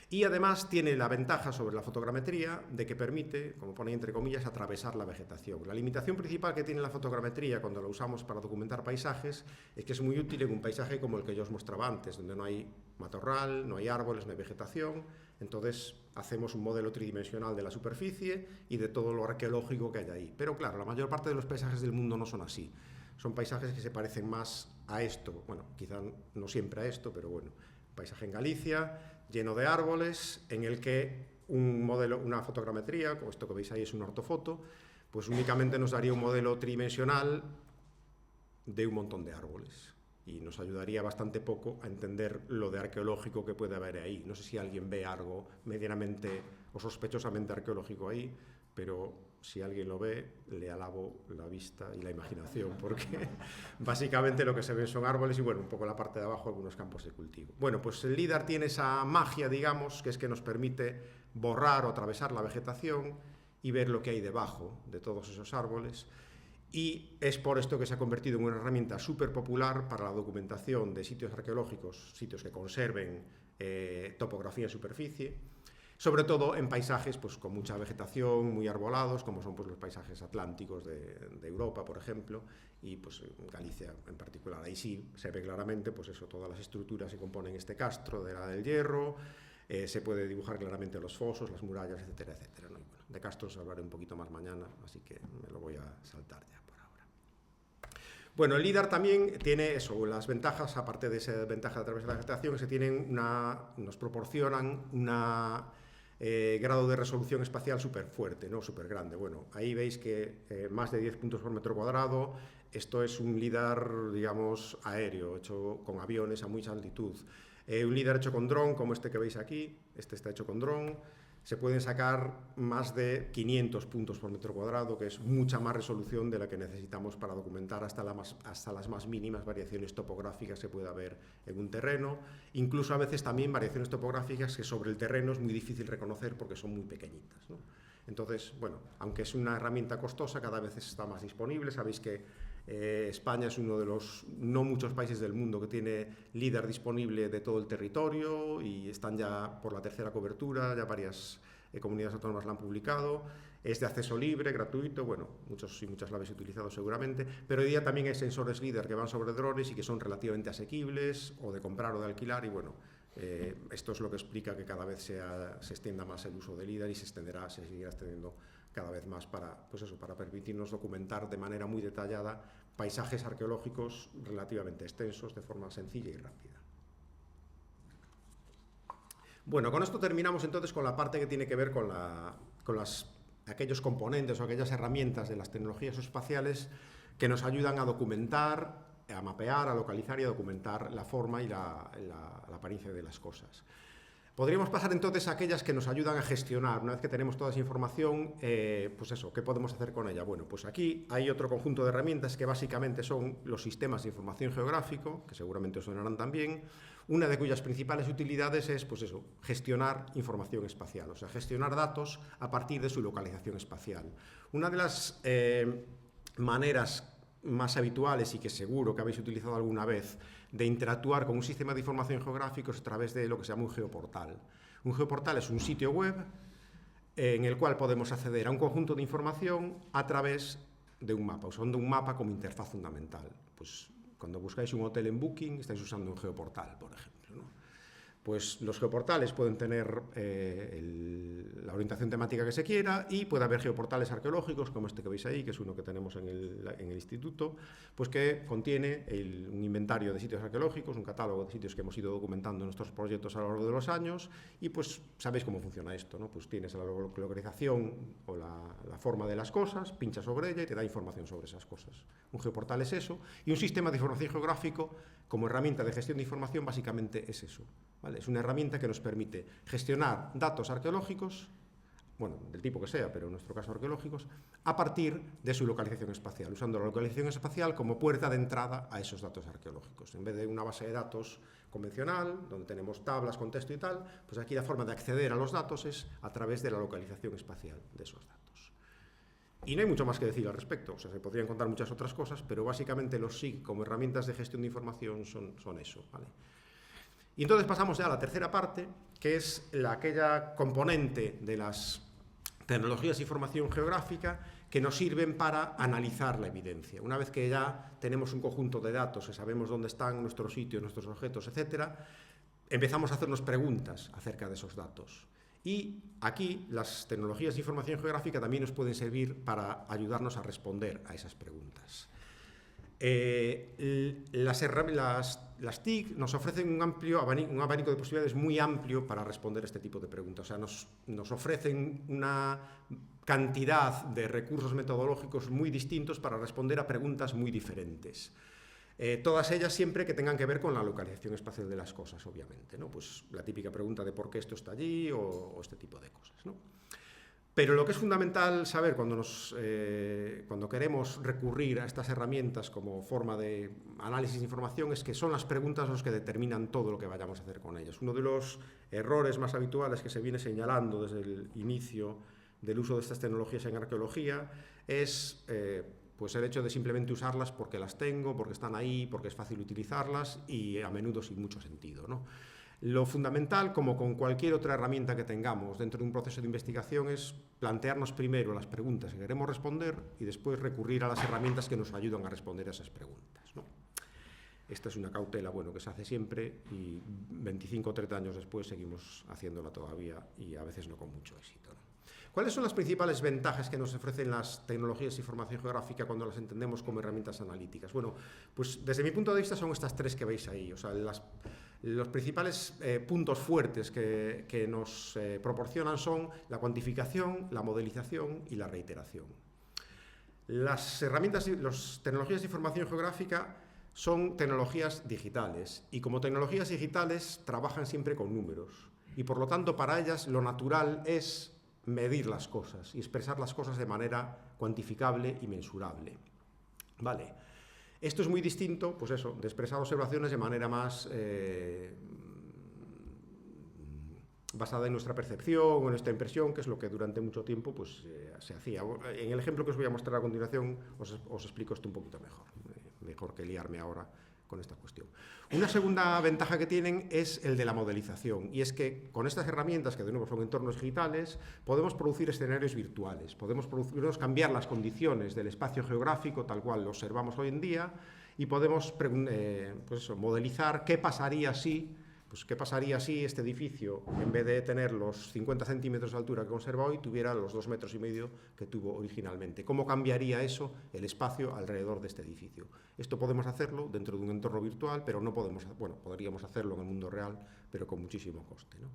Y además tiene la ventaja sobre la fotogrametría de que permite, como pone entre comillas, atravesar la vegetación. La limitación principal que tiene la fotogrametría cuando la usamos para documentar paisajes es que es muy útil en un paisaje como el que yo os mostraba antes, donde no hay matorral, no hay árboles, no hay vegetación. Entonces hacemos un modelo tridimensional de la superficie y de todo lo arqueológico que hay ahí. Pero claro, la mayor parte de los paisajes del mundo no son así. Son paisajes que se parecen más a esto, bueno, quizá no siempre a esto, pero bueno. Paisaje en Galicia, lleno de árboles, en el que un modelo, una fotogrametría, como esto que veis ahí es una ortofoto, pues únicamente nos daría un modelo tridimensional de un montón de árboles. Y nos ayudaría bastante poco a entender lo de arqueológico que puede haber ahí. No sé si alguien ve algo medianamente o sospechosamente arqueológico ahí, pero si alguien lo ve, le alabo la vista y la imaginación, porque básicamente lo que se ven son árboles y, bueno, un poco la parte de abajo algunos campos de cultivo. Bueno, pues el LIDAR tiene esa magia, digamos, que es que nos permite borrar o atravesar la vegetación y ver lo que hay debajo de todos esos árboles. Y es por esto que se ha convertido en una herramienta súper popular para la documentación de sitios arqueológicos, sitios que conserven topografía en superficie, sobre todo en paisajes pues, con mucha vegetación, muy arbolados, como son pues, los paisajes atlánticos de Europa, por ejemplo, y pues, en Galicia en particular. Ahí sí se ve claramente pues, eso, todas las estructuras que componen este castro de la del Hierro. Se puede dibujar claramente los fosos, las murallas, etcétera, etcétera, ¿no? Y bueno, de castros hablaré un poquito más mañana, así que me lo voy a saltar ya por ahora. Bueno, el LIDAR también tiene eso, las ventajas, aparte de esa ventaja de atravesar la vegetación, se tienen nos proporcionan una grado de resolución espacial súper fuerte, ¿no? Súper grande. Bueno, ahí veis que más de 10 puntos por metro cuadrado. Esto es un LIDAR, digamos, aéreo, hecho con aviones a mucha altitud. Un LIDAR hecho con dron, como este que veis aquí, este está hecho con dron. Se pueden sacar más de 500 puntos por metro cuadrado, que es mucha más resolución de la que necesitamos para documentar hasta las más mínimas variaciones topográficas que pueda haber en un terreno. Incluso a veces también variaciones topográficas que sobre el terreno es muy difícil reconocer porque son muy pequeñitas, ¿no? Entonces, bueno, aunque es una herramienta costosa, cada vez está más disponible. Sabéis que España es uno de los no muchos países del mundo que tiene LIDAR disponible de todo el territorio y están ya por la tercera cobertura, ya varias comunidades autónomas la han publicado. Es de acceso libre, gratuito, bueno, muchos y muchas lo habéis utilizado seguramente, pero hoy día también hay sensores LIDAR que van sobre drones y que son relativamente asequibles o de comprar o de alquilar y bueno, esto es lo que explica que cada vez se extienda más el uso de LIDAR y se seguirá extendiendo cada vez más para, pues eso, para permitirnos documentar de manera muy detallada paisajes arqueológicos relativamente extensos de forma sencilla y rápida. Bueno, con esto terminamos entonces con la parte que tiene que ver con aquellos componentes o aquellas herramientas de las tecnologías espaciales que nos ayudan a documentar, a mapear, a localizar y a documentar la forma y la apariencia de las cosas. Podríamos pasar entonces a aquellas que nos ayudan a gestionar. Una vez que tenemos toda esa información, pues eso, ¿qué podemos hacer con ella? Bueno, pues aquí hay otro conjunto de herramientas que básicamente son los sistemas de información geográfico, que seguramente os sonarán también, una de cuyas principales utilidades es, pues eso, gestionar información espacial, o sea, gestionar datos a partir de su localización espacial. Una de las maneras más habituales y que seguro que habéis utilizado alguna vez de interactuar con un sistema de información geográfico es a través de lo que se llama un geoportal. Un geoportal es un sitio web en el cual podemos acceder a un conjunto de información a través de un mapa, usando un mapa como interfaz fundamental. Pues cuando buscáis un hotel en Booking estáis usando un geoportal, por ejemplo, ¿no? Pues los geoportales pueden tener la orientación temática que se quiera y puede haber geoportales arqueológicos, como este que veis ahí, que es uno que tenemos en el instituto, pues que contiene un inventario de sitios arqueológicos, un catálogo de sitios que hemos ido documentando en nuestros proyectos a lo largo de los años y pues sabéis cómo funciona esto, ¿no? Pues tienes la localización o la forma de las cosas, pinchas sobre ella y te da información sobre esas cosas. Un geoportal es eso y un sistema de información geográfico como herramienta de gestión de información básicamente es eso, ¿vale? Es una herramienta que nos permite gestionar datos arqueológicos bueno, del tipo que sea, pero en nuestro caso arqueológicos, a partir de su localización espacial, usando la localización espacial como puerta de entrada a esos datos arqueológicos. En vez de una base de datos convencional, donde tenemos tablas, contexto y tal, pues aquí la forma de acceder a los datos es a través de la localización espacial de esos datos. Y no hay mucho más que decir al respecto, o sea, se podrían contar muchas otras cosas, pero básicamente los SIG como herramientas de gestión de información son eso, ¿vale? Y entonces pasamos ya a la tercera parte, que es aquella componente de las tecnologías de información geográfica que nos sirven para analizar la evidencia. Una vez que ya tenemos un conjunto de datos, que sabemos dónde están nuestros sitios, nuestros objetos, etcétera, empezamos a hacernos preguntas acerca de esos datos. Y aquí las tecnologías de información geográfica también nos pueden servir para ayudarnos a responder a esas preguntas. Las TIC nos ofrecen un abanico de posibilidades muy amplio para responder a este tipo de preguntas. O sea, nos ofrecen una cantidad de recursos metodológicos muy distintos para responder a preguntas muy diferentes. Todas ellas siempre que tengan que ver con la localización espacial de las cosas, obviamente, ¿no? Pues la típica pregunta de por qué esto está allí o este tipo de cosas, ¿no? Pero lo que es fundamental saber cuando queremos recurrir a estas herramientas como forma de análisis de información es que son las preguntas los que determinan todo lo que vayamos a hacer con ellas. Uno de los errores más habituales que se viene señalando desde el inicio del uso de estas tecnologías en arqueología es pues el hecho de simplemente usarlas porque las tengo, porque están ahí, porque es fácil utilizarlas y a menudo sin mucho sentido, ¿no? Lo fundamental, como con cualquier otra herramienta que tengamos dentro de un proceso de investigación, es plantearnos primero las preguntas que queremos responder y después recurrir a las herramientas que nos ayudan a responder a esas preguntas, ¿no? Esta es una cautela, bueno, que se hace siempre y 25 o 30 años después seguimos haciéndola todavía y a veces no con mucho éxito, ¿no? ¿Cuáles son las principales ventajas que nos ofrecen las tecnologías de información geográfica cuando las entendemos como herramientas analíticas? Bueno, pues desde mi punto de vista son estas tres que veis ahí. O sea, los principales puntos fuertes que nos proporcionan son la cuantificación, la modelización y la reiteración. Las tecnologías de información geográfica son tecnologías digitales y como tecnologías digitales trabajan siempre con números y por lo tanto para ellas lo natural es medir las cosas y expresar las cosas de manera cuantificable y mensurable. Vale. Esto es muy distinto, pues eso, de expresar observaciones de manera más basada en nuestra percepción o en nuestra impresión, que es lo que durante mucho tiempo pues, se hacía. En el ejemplo que os voy a mostrar a continuación os explico esto un poquito mejor que liarme ahora con esta cuestión. Una segunda ventaja que tienen es el de la modelización, y es que con estas herramientas, que de nuevo son entornos digitales, podemos producir escenarios virtuales, podemos cambiar las condiciones del espacio geográfico tal cual lo observamos hoy en día, y podemos modelizar qué pasaría si este edificio, en vez de tener los 50 centímetros de altura que conserva hoy, tuviera los 2,5 metros que tuvo originalmente. ¿Cómo cambiaría eso el espacio alrededor de este edificio? Esto podemos hacerlo dentro de un entorno virtual, pero no podríamos hacerlo en el mundo real, pero con muchísimo coste, ¿no?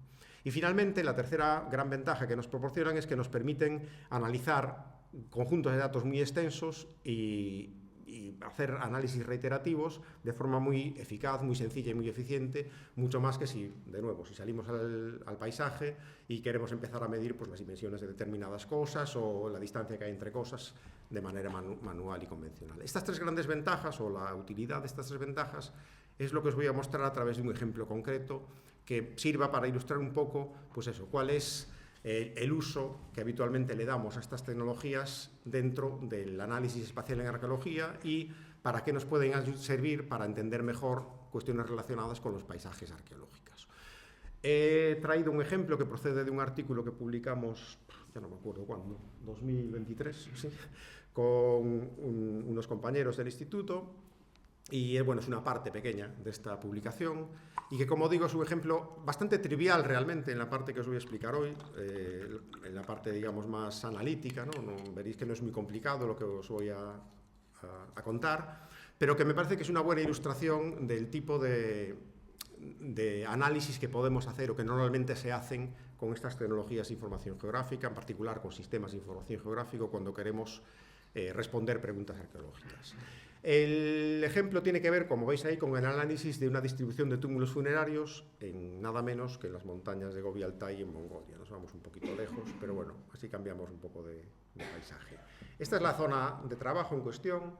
Y finalmente, la tercera gran ventaja que nos proporcionan es que nos permiten analizar conjuntos de datos muy extensos y hacer análisis reiterativos de forma muy eficaz, muy sencilla y muy eficiente, mucho más que si salimos al paisaje y queremos empezar a medir pues, las dimensiones de determinadas cosas o la distancia que hay entre cosas de manera manual y convencional. Estas tres grandes ventajas, o la utilidad de estas tres ventajas, es lo que os voy a mostrar a través de un ejemplo concreto que sirva para ilustrar un poco, pues eso, cuál es el uso que habitualmente le damos a estas tecnologías dentro del análisis espacial en arqueología y para qué nos pueden servir para entender mejor cuestiones relacionadas con los paisajes arqueológicos. He traído un ejemplo que procede de un artículo que publicamos, ya no me acuerdo cuándo, 2023, sí, con unos compañeros del instituto. Y bueno, es una parte pequeña de esta publicación y que, como digo, es un ejemplo bastante trivial realmente en la parte que os voy a explicar hoy, en la parte, digamos, más analítica, ¿no? Veréis que no es muy complicado lo que os voy a contar, pero que me parece que es una buena ilustración del tipo de análisis que podemos hacer o que normalmente se hacen con estas tecnologías de información geográfica, en particular con sistemas de información geográfica, cuando queremos responder preguntas arqueológicas. El ejemplo tiene que ver, como veis ahí, con el análisis de una distribución de túmulos funerarios en nada menos que en las montañas de Gobi Altai en Mongolia. Nos vamos un poquito lejos, pero bueno, así cambiamos un poco de paisaje. Esta es la zona de trabajo en cuestión.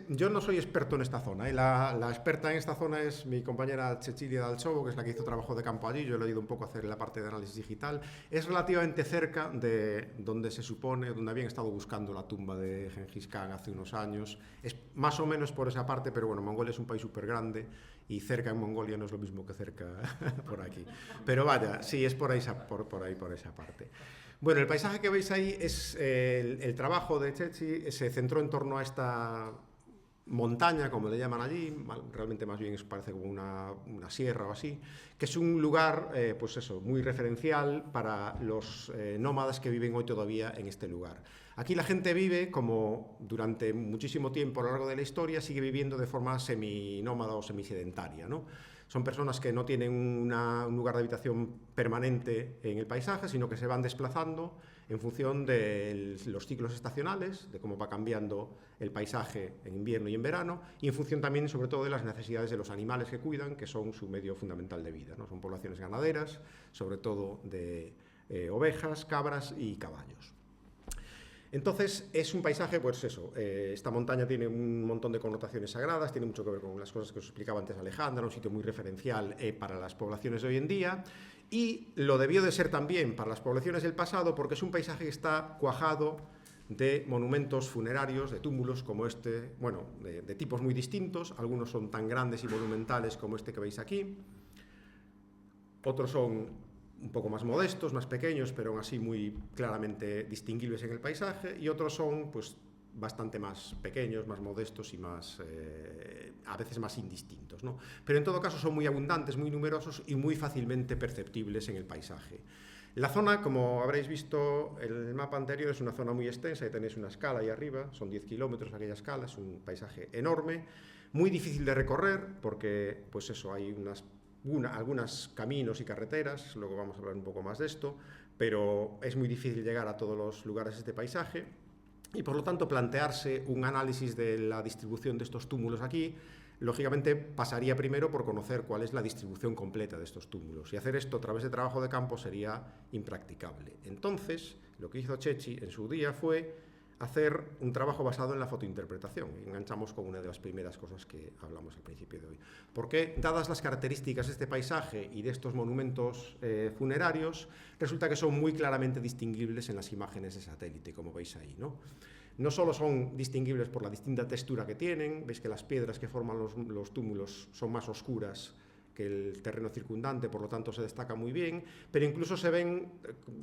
Yo no soy experto en esta zona, ¿eh? La experta en esta zona es mi compañera Cecilia Dalchovo, que es la que hizo trabajo de campo allí. Yo le he ido un poco a hacer la parte de análisis digital. Es relativamente cerca de donde se supone, donde habían estado buscando la tumba de Gengis Khan hace unos años. Es más o menos por esa parte, pero bueno, Mongolia es un país súper grande y cerca en Mongolia no es lo mismo que cerca por aquí. Pero vaya, sí, es por ahí, por esa parte. Bueno, el paisaje que veis ahí es el trabajo de Cecchi, se centró en torno a esta montaña, como le llaman allí, realmente más bien parece como una sierra o así, que es un lugar, pues eso, muy referencial para los nómadas que viven hoy todavía en este lugar. Aquí la gente vive, como durante muchísimo tiempo a lo largo de la historia, sigue viviendo de forma seminómada o semisedentaria, ¿no? Son personas que no tienen un lugar de habitación permanente en el paisaje, sino que se van desplazando en función de los ciclos estacionales, de cómo va cambiando el paisaje en invierno y en verano, y en función también, sobre todo, de las necesidades de los animales que cuidan, que son su medio fundamental de vida, ¿no? Son poblaciones ganaderas, sobre todo de ovejas, cabras y caballos. Entonces, es un paisaje, pues eso, esta montaña tiene un montón de connotaciones sagradas, tiene mucho que ver con las cosas que os explicaba antes Alejandra, un sitio muy referencial para las poblaciones de hoy en día, y lo debió de ser también para las poblaciones del pasado, porque es un paisaje que está cuajado de monumentos funerarios, de túmulos como este, bueno, de tipos muy distintos. Algunos son tan grandes y monumentales como este que veis aquí, otros son un poco más modestos, más pequeños, pero aún así muy claramente distinguibles en el paisaje, y otros son pues bastante más pequeños, más modestos y más, a veces más indistintos, ¿no? Pero en todo caso son muy abundantes, muy numerosos y muy fácilmente perceptibles en el paisaje. La zona, como habréis visto en el mapa anterior, es una zona muy extensa, ahí tenéis una escala ahí arriba, son 10 kilómetros aquella escala, es un paisaje enorme, muy difícil de recorrer porque, pues eso, hay algunos caminos y carreteras, luego vamos a hablar un poco más de esto, pero es muy difícil llegar a todos los lugares de este paisaje y por lo tanto plantearse un análisis de la distribución de estos túmulos aquí, lógicamente pasaría primero por conocer cuál es la distribución completa de estos túmulos, y hacer esto a través de trabajo de campo sería impracticable. Entonces, lo que hizo Cecchi en su día fue hacer un trabajo basado en la fotointerpretación. Y enganchamos con una de las primeras cosas que hablamos al principio de hoy. Porque, dadas las características de este paisaje y de estos monumentos funerarios, resulta que son muy claramente distinguibles en las imágenes de satélite, como veis ahí, ¿no? No solo son distinguibles por la distinta textura que tienen, veis que las piedras que forman los túmulos son más oscuras que el terreno circundante, por lo tanto se destaca muy bien, pero incluso se ven,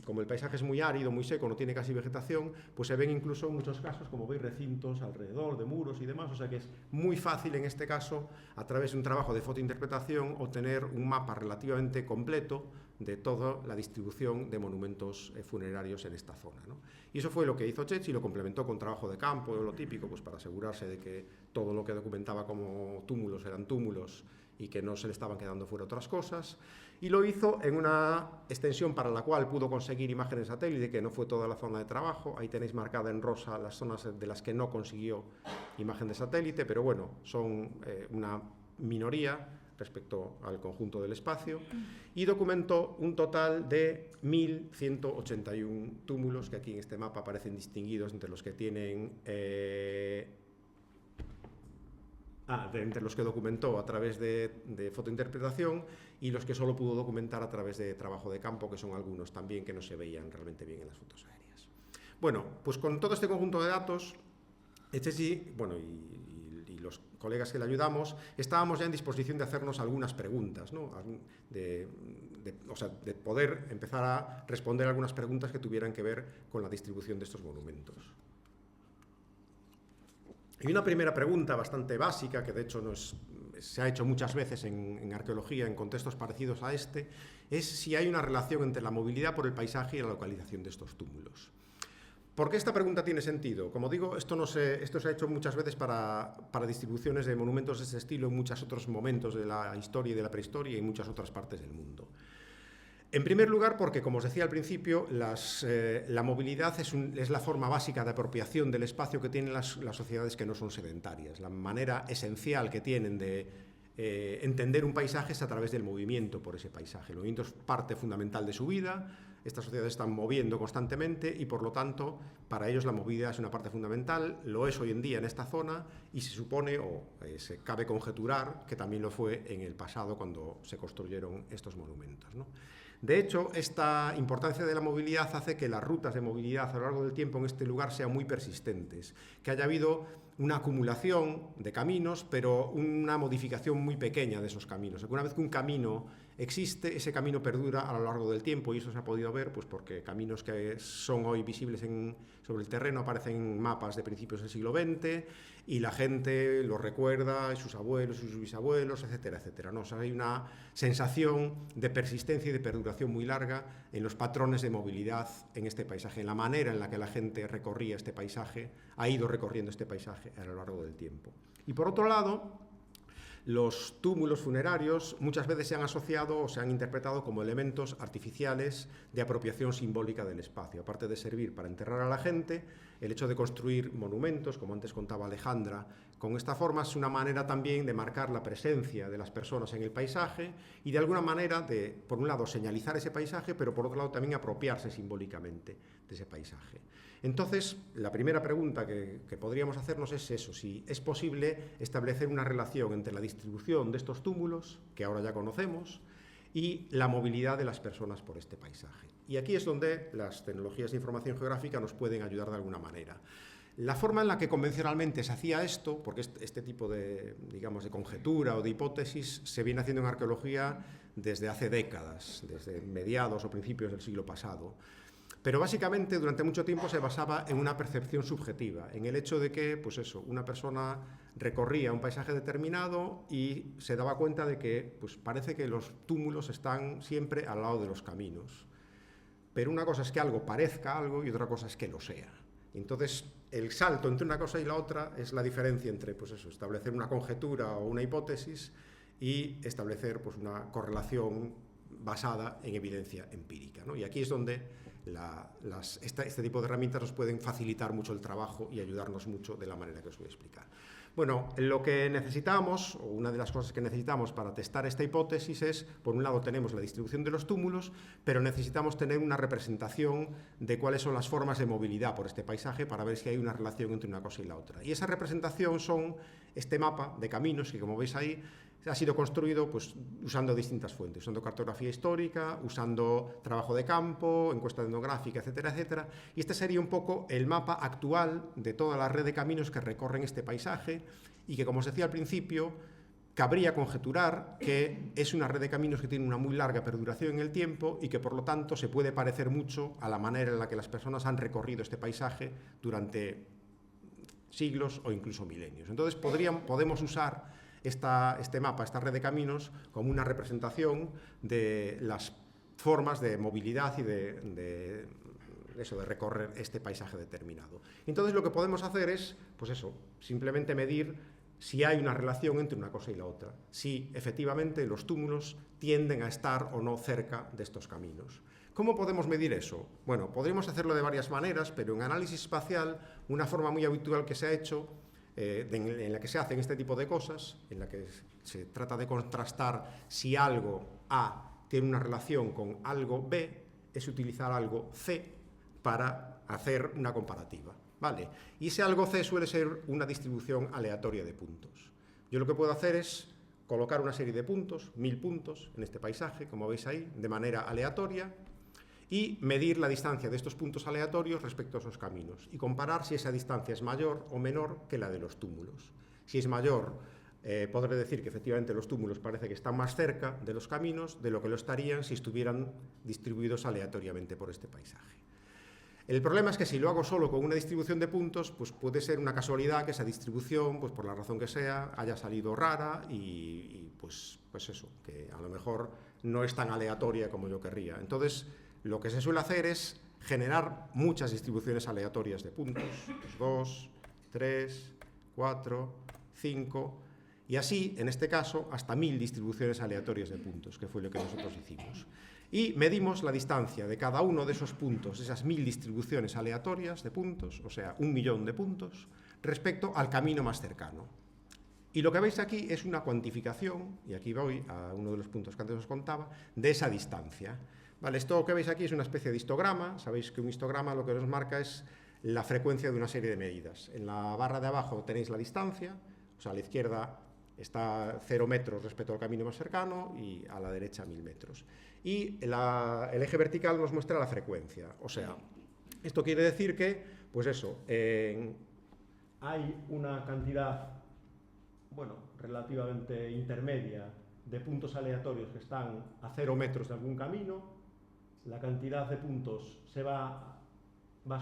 como el paisaje es muy árido, muy seco, no tiene casi vegetación, pues se ven incluso en muchos casos, como veis, recintos alrededor de muros y demás, o sea que es muy fácil en este caso, a través de un trabajo de fotointerpretación, obtener un mapa relativamente completo de toda la distribución de monumentos funerarios en esta zona, ¿no? Y eso fue lo que hizo Cecchi, lo complementó con trabajo de campo, lo típico, pues para asegurarse de que todo lo que documentaba como túmulos eran túmulos y que no se le estaban quedando fuera otras cosas, y lo hizo en una extensión para la cual pudo conseguir imágenes satélite, que no fue toda la zona de trabajo. Ahí tenéis marcada en rosa las zonas de las que no consiguió imagen de satélite, pero bueno, son una minoría respecto al conjunto del espacio, y documentó un total de 1.181 túmulos, que aquí en este mapa aparecen distinguidos entre los que tienen entre los que documentó a través de fotointerpretación y los que solo pudo documentar a través de trabajo de campo, que son algunos también que no se veían realmente bien en las fotos aéreas. Bueno, pues con todo este conjunto de datos, Cecchi, bueno, y los colegas que le ayudamos, estábamos ya en disposición de hacernos algunas preguntas, ¿no? O sea, de poder empezar a responder algunas preguntas que tuvieran que ver con la distribución de estos monumentos. Y una primera pregunta bastante básica, que de hecho se ha hecho muchas veces en arqueología, en contextos parecidos a este, es si hay una relación entre la movilidad por el paisaje y la localización de estos túmulos. ¿Por qué esta pregunta tiene sentido? Como digo, esto se ha hecho muchas veces para distribuciones de monumentos de este estilo en muchos otros momentos de la historia y de la prehistoria y en muchas otras partes del mundo. En primer lugar, porque, como os decía al principio, la movilidad es la forma básica de apropiación del espacio que tienen las sociedades que no son sedentarias. La manera esencial que tienen de entender un paisaje es a través del movimiento por ese paisaje. El movimiento es parte fundamental de su vida. Estas sociedades están moviendo constantemente y, por lo tanto, para ellos la movilidad es una parte fundamental. Lo es hoy en día en esta zona y se supone, o se cabe conjeturar, que también lo fue en el pasado cuando se construyeron estos monumentos, ¿no? De hecho, esta importancia de la movilidad hace que las rutas de movilidad a lo largo del tiempo en este lugar sean muy persistentes, que haya habido una acumulación de caminos, pero una modificación muy pequeña de esos caminos. Una vez que un camino existe, ese camino perdura a lo largo del tiempo, y eso se ha podido ver pues porque caminos que son hoy visibles sobre el terreno aparecen en mapas de principios del siglo XX y la gente los recuerda, sus abuelos, sus bisabuelos, etcétera, etcétera, ¿no? O sea, hay una sensación de persistencia y de perduración muy larga en los patrones de movilidad en este paisaje, en la manera en la que la gente recorría este paisaje, ha ido recorriendo este paisaje a lo largo del tiempo. Y por otro lado, los túmulos funerarios muchas veces se han asociado o se han interpretado como elementos artificiales de apropiación simbólica del espacio. Aparte de servir para enterrar a la gente, el hecho de construir monumentos, como antes contaba Alejandra, con esta forma es una manera también de marcar la presencia de las personas en el paisaje y de alguna manera de, por un lado, señalizar ese paisaje, pero por otro lado también apropiarse simbólicamente de ese paisaje. Entonces, la primera pregunta que podríamos hacernos es eso, si es posible establecer una relación entre la distribución de estos túmulos, que ahora ya conocemos, y la movilidad de las personas por este paisaje. Y aquí es donde las tecnologías de información geográfica nos pueden ayudar de alguna manera. La forma en la que convencionalmente se hacía esto, porque este tipo de, digamos, de conjetura o de hipótesis se viene haciendo en arqueología desde hace décadas, desde mediados o principios del siglo pasado. Pero básicamente durante mucho tiempo se basaba en una percepción subjetiva, en el hecho de que, pues eso, una persona recorría un paisaje determinado y se daba cuenta de que, pues parece que los túmulos están siempre al lado de los caminos. Pero una cosa es que algo parezca algo y otra cosa es que lo sea. Entonces, el salto entre una cosa y la otra es la diferencia entre, pues eso, establecer una conjetura o una hipótesis y establecer, pues, una correlación basada en evidencia empírica, ¿no? Y aquí es donde este tipo de herramientas nos pueden facilitar mucho el trabajo y ayudarnos mucho de la manera que os voy a explicar. Bueno, lo que necesitamos, o una de las cosas que necesitamos para testar esta hipótesis es, por un lado tenemos la distribución de los túmulos, pero necesitamos tener una representación de cuáles son las formas de movilidad por este paisaje para ver si hay una relación entre una cosa y la otra. Y esa representación son este mapa de caminos que, como veis ahí, ha sido construido pues, usando distintas fuentes, usando cartografía histórica, usando trabajo de campo, encuesta etnográfica, etcétera, etcétera. Y este sería un poco el mapa actual de toda la red de caminos que recorren este paisaje y que, como os decía al principio, cabría conjeturar que es una red de caminos que tiene una muy larga perduración en el tiempo y que, por lo tanto, se puede parecer mucho a la manera en la que las personas han recorrido este paisaje durante siglos o incluso milenios. Entonces, podemos usar este mapa, esta red de caminos, como una representación de las formas de movilidad y de recorrer este paisaje determinado. Entonces, lo que podemos hacer es, pues eso, simplemente medir si hay una relación entre una cosa y la otra, si efectivamente los túmulos tienden a estar o no cerca de estos caminos. ¿Cómo podemos medir eso? Bueno, podríamos hacerlo de varias maneras, pero en análisis espacial, una forma muy habitual que se ha hecho, en la que se hacen este tipo de cosas, en la que se trata de contrastar si algo A tiene una relación con algo B, es utilizar algo C para hacer una comparativa, ¿vale? Y ese algo C suele ser una distribución aleatoria de puntos. Yo lo que puedo hacer es colocar una serie de puntos, 1000 puntos, en este paisaje, como veis ahí, de manera aleatoria, y medir la distancia de estos puntos aleatorios respecto a esos caminos y comparar si esa distancia es mayor o menor que la de los túmulos. Si es mayor, podré decir que efectivamente los túmulos parece que están más cerca de los caminos de lo que lo estarían si estuvieran distribuidos aleatoriamente por este paisaje. El problema es que si lo hago solo con una distribución de puntos, pues puede ser una casualidad que esa distribución, pues por la razón que sea, haya salido rara y pues eso, que a lo mejor no es tan aleatoria como yo querría. Entonces, lo que se suele hacer es generar muchas distribuciones aleatorias de puntos, 2, 3, 4, 5, y así, en este caso, hasta 1000 distribuciones aleatorias de puntos, que fue lo que nosotros hicimos. y medimos la distancia de cada uno de esos puntos, esas 1000 distribuciones aleatorias de puntos, o sea, 1.000.000 de puntos, respecto al camino más cercano. Y lo que veis aquí es una cuantificación, y aquí voy a uno de los puntos que antes os contaba, de esa distancia. Vale, esto que veis aquí es una especie de histograma. Sabéis que un histograma lo que nos marca es la frecuencia de una serie de medidas. En la barra de abajo tenéis la distancia, o sea, a la izquierda está 0 metros respecto al camino más cercano y a la derecha 1000 metros. Y el eje vertical nos muestra la frecuencia. O sea, esto quiere decir que, pues eso, hay una cantidad, bueno, relativamente intermedia de puntos aleatorios que están a 0 metros de algún camino. La cantidad de puntos se va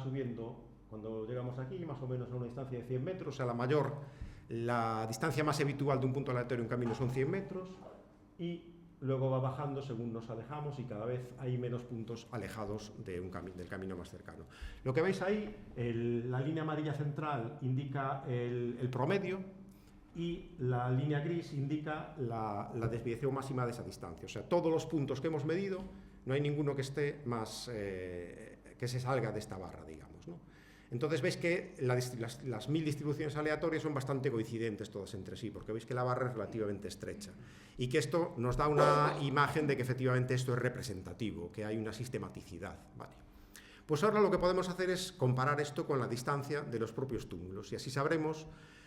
subiendo cuando llegamos aquí, más o menos a una distancia de 100 metros, o sea, la distancia más habitual de un punto aleatorio en un camino son 100 metros, y luego va bajando según nos alejamos y cada vez hay menos puntos alejados del camino más cercano. Lo que veis ahí, la línea amarilla central indica el promedio y la línea gris indica la desviación máxima de esa distancia. O sea, todos los puntos que hemos medido, no hay ninguno que esté más, que se salga de esta barra, digamos, ¿no? Entonces veis que las 1000 distribuciones aleatorias son bastante coincidentes todas entre sí, porque veis que la barra es relativamente estrecha y que esto nos da una imagen de que efectivamente esto es representativo, que hay una sistematicidad, ¿vale? Pues ahora lo que podemos hacer es comparar esto con la distancia de los propios túmulos, y así sabremos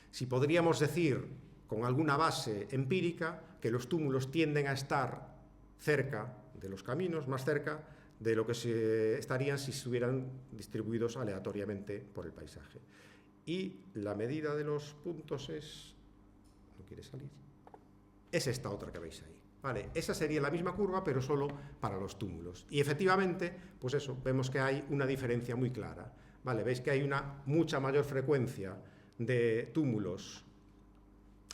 si podríamos decir con alguna base empírica que los túmulos tienden a estar cerca de los caminos, más cerca de lo que estarían si estuvieran distribuidos aleatoriamente por el paisaje. Y la medida de los puntos es... ¿no quiere salir? Es esta otra que veis ahí. Vale, esa sería la misma curva, pero solo para los túmulos. Y efectivamente, pues eso, vemos que hay una diferencia muy clara. Vale, veis que hay una mucha mayor frecuencia de túmulos